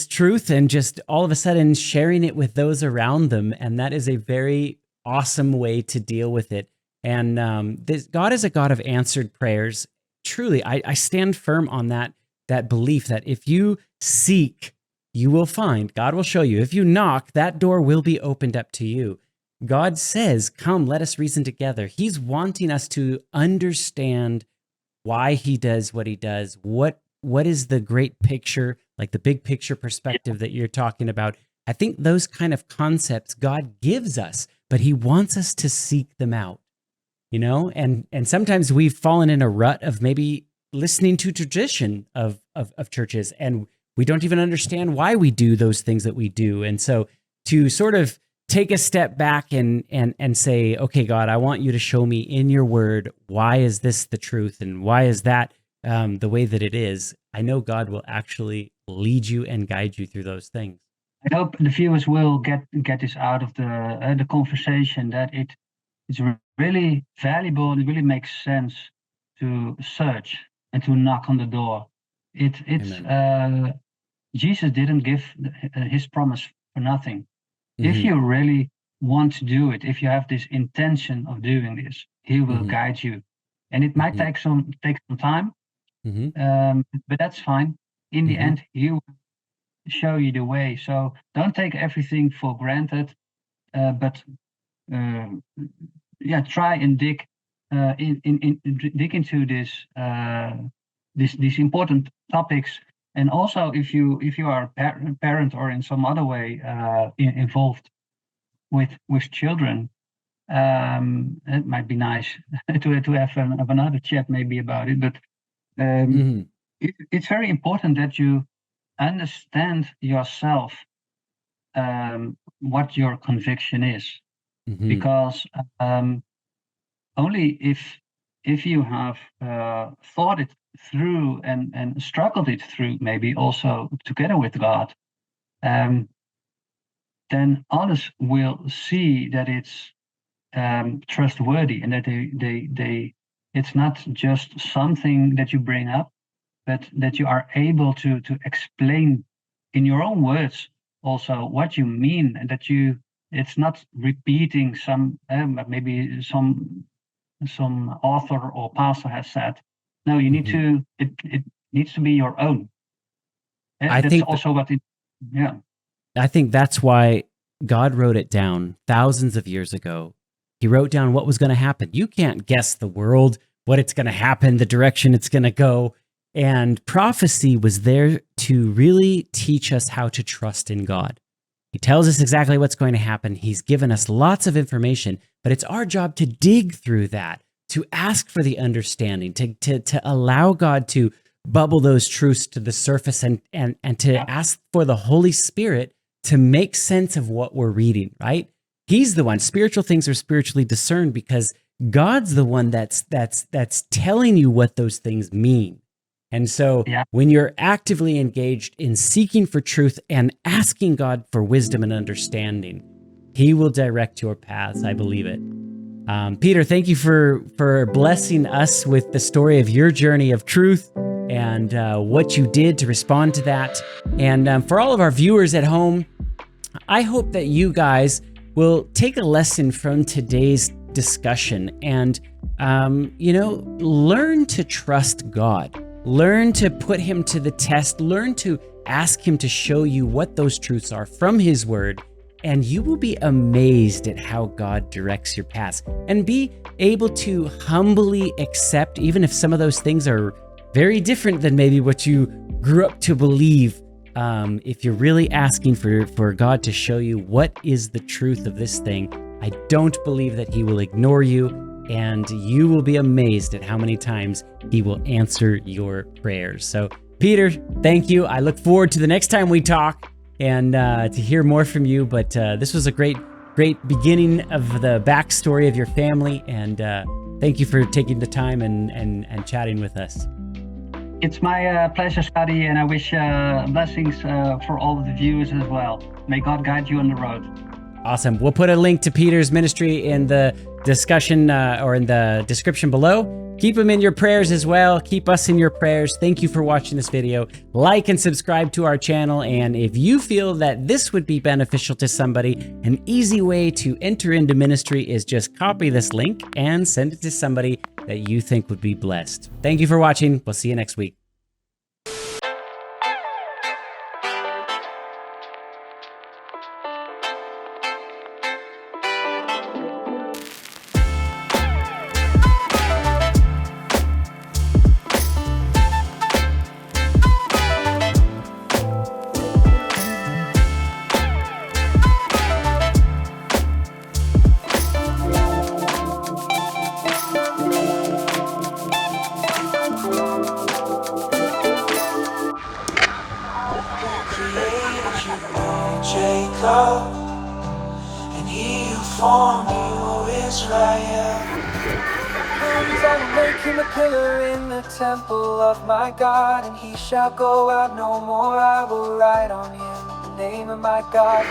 truth and just all of a sudden sharing it with those around them, and that is a very awesome way to deal with it. And God is a God of answered prayers. Truly, I stand firm on that belief that if you seek, you will find. God will show you. If you knock, that door will be opened up to you. God says, come, let us reason together. He's wanting us to understand why he does what he does. What is the great picture, like the big picture yeah, perspective that you're talking about? I think those kind of concepts God gives us, but he wants us to seek them out, and sometimes we've fallen in a rut of maybe listening to tradition of churches, and we don't even understand why we do those things that we do. And so to sort of take a step back and say, okay, God, I want you to show me in your word, why is this the truth and why is that the way that it is? I know God will actually lead you and guide you through those things. I hope the viewers will get this out of the conversation, that it's really valuable. It really makes sense to search and to knock on the door. It's Amen. Jesus didn't give his promise for nothing. If Hmm. you really want to do it, if you have this intention of doing this, he will Hmm. guide you. And it might Hmm. take some time, Hmm. but that's fine. In the Hmm. end, he will show you the way. So don't take everything for granted, but um, yeah, try and dig into these important topics. And also, if you are a parent or in some other way involved with children, it might be nice to have another chat maybe about it. But um, Hmm. it's very important that you understand yourself, what your conviction is, Hmm. because only if you have thought it through and struggled it through, maybe also together with God, um, then others will see that it's trustworthy, and that they it's not just something that you bring up, but that you are able to explain in your own words also what you mean, and that it's not repeating maybe some author or pastor has said. No, you need Hmm. to it needs to be your own. I That's think also what it. Yeah, I think that's why God wrote it down thousands of years ago. He wrote down what was going to happen. You can't guess the world, what it's going to happen, the direction it's going to go. And prophecy was there to really teach us how to trust in God. He tells us exactly what's going to happen. He's given us lots of information, but it's our job to dig through that, to ask for the understanding, to allow God to bubble those truths to the surface, and to yeah, ask for the Holy Spirit to make sense of what we're reading, right? He's the one. Spiritual things are spiritually discerned because God's the one that's telling you what those things mean. And so yeah. when you're actively engaged in seeking for truth and asking God for wisdom and understanding, he will direct your paths. I believe it. Peter, thank you for blessing us with the story of your journey of truth. and what you did to respond to that. And for all of our viewers at home, I hope that you guys will take a lesson from today's discussion and, learn to trust God. Learn to put him to the test. Learn to ask him to show you what those truths are from his word. And you will be amazed at how God directs your paths, and be able to humbly accept, even if some of those things are very different than maybe what you grew up to believe. If you're really asking for God to show you what is the truth of this thing, I don't believe that he will ignore you, and you will be amazed at how many times he will answer your prayers. So, Peter, thank you. I look forward to the next time we talk and to hear more from you. But this was a great beginning of the backstory of your family, and thank you for taking the time and chatting with us. It's my pleasure, Scotty, and I wish blessings for all of the viewers as well. May God guide you on the road. Awesome. We'll put a link to Peter's ministry in the discussion or in the description below. Keep him in your prayers as well. Keep us in your prayers. Thank you for watching this video. Like and subscribe to our channel. And if you feel that this would be beneficial to somebody, an easy way to enter into ministry is just copy this link and send it to somebody that you think would be blessed. Thank you for watching. We'll see you next week. Jacob, and he who formed you, Israel. I will make him a pillar in the temple of my God, and he shall go out no more. I will write on him the name of my God.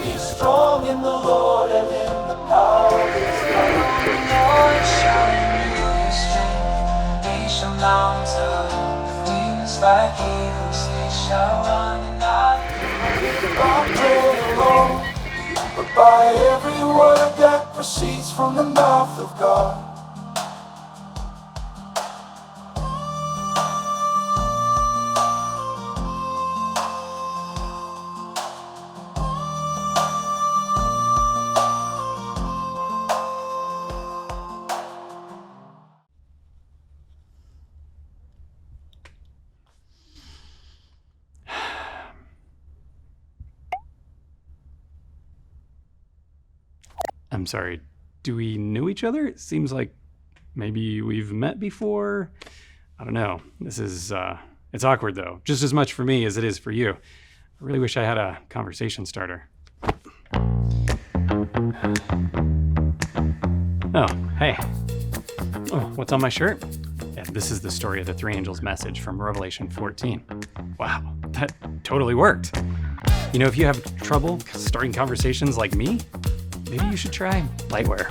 Be strong in the Lord and in the power of his might. The Lord shall renew your strength. They shall mount up wings like eagles. They shall run and not be weary. Alone, but by every word that proceeds from the mouth of God. I'm sorry, do we know each other? It seems like maybe we've met before. I don't know. This is, it's awkward though, just as much for me as it is for you. I really wish I had a conversation starter. Oh, hey. Oh, what's on my shirt? Yeah, this is the story of the three angels message from Revelation 14. Wow, that totally worked. You know, if you have trouble starting conversations like me, maybe you should try Lightwear.